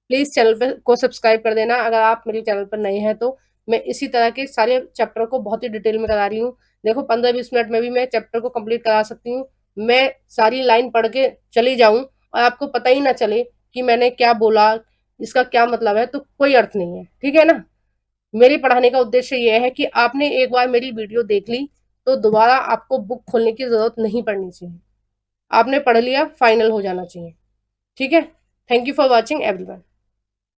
प्लीज चैनल को सब्सक्राइब कर देना अगर आप मेरे चैनल पर नए हैं तो। मैं इसी तरह के सारे चैप्टर को बहुत ही डिटेल में करा रही हूँ। देखो 15-20 मिनट में भी मैं चैप्टर को कंप्लीट करा सकती हूँ। मैं सारी लाइन पढ़ के चली जाऊं और आपको पता ही ना चले कि मैंने क्या बोला, इसका क्या मतलब है, तो कोई अर्थ नहीं है, ठीक है ना। मेरी पढ़ाने का उद्देश्य यह है कि आपने एक बार मेरी वीडियो देख ली तो दोबारा आपको बुक खोलने की जरूरत नहीं पड़नी चाहिए, आपने पढ़ लिया, फाइनल हो जाना चाहिए, ठीक है। Thank you for watching everyone.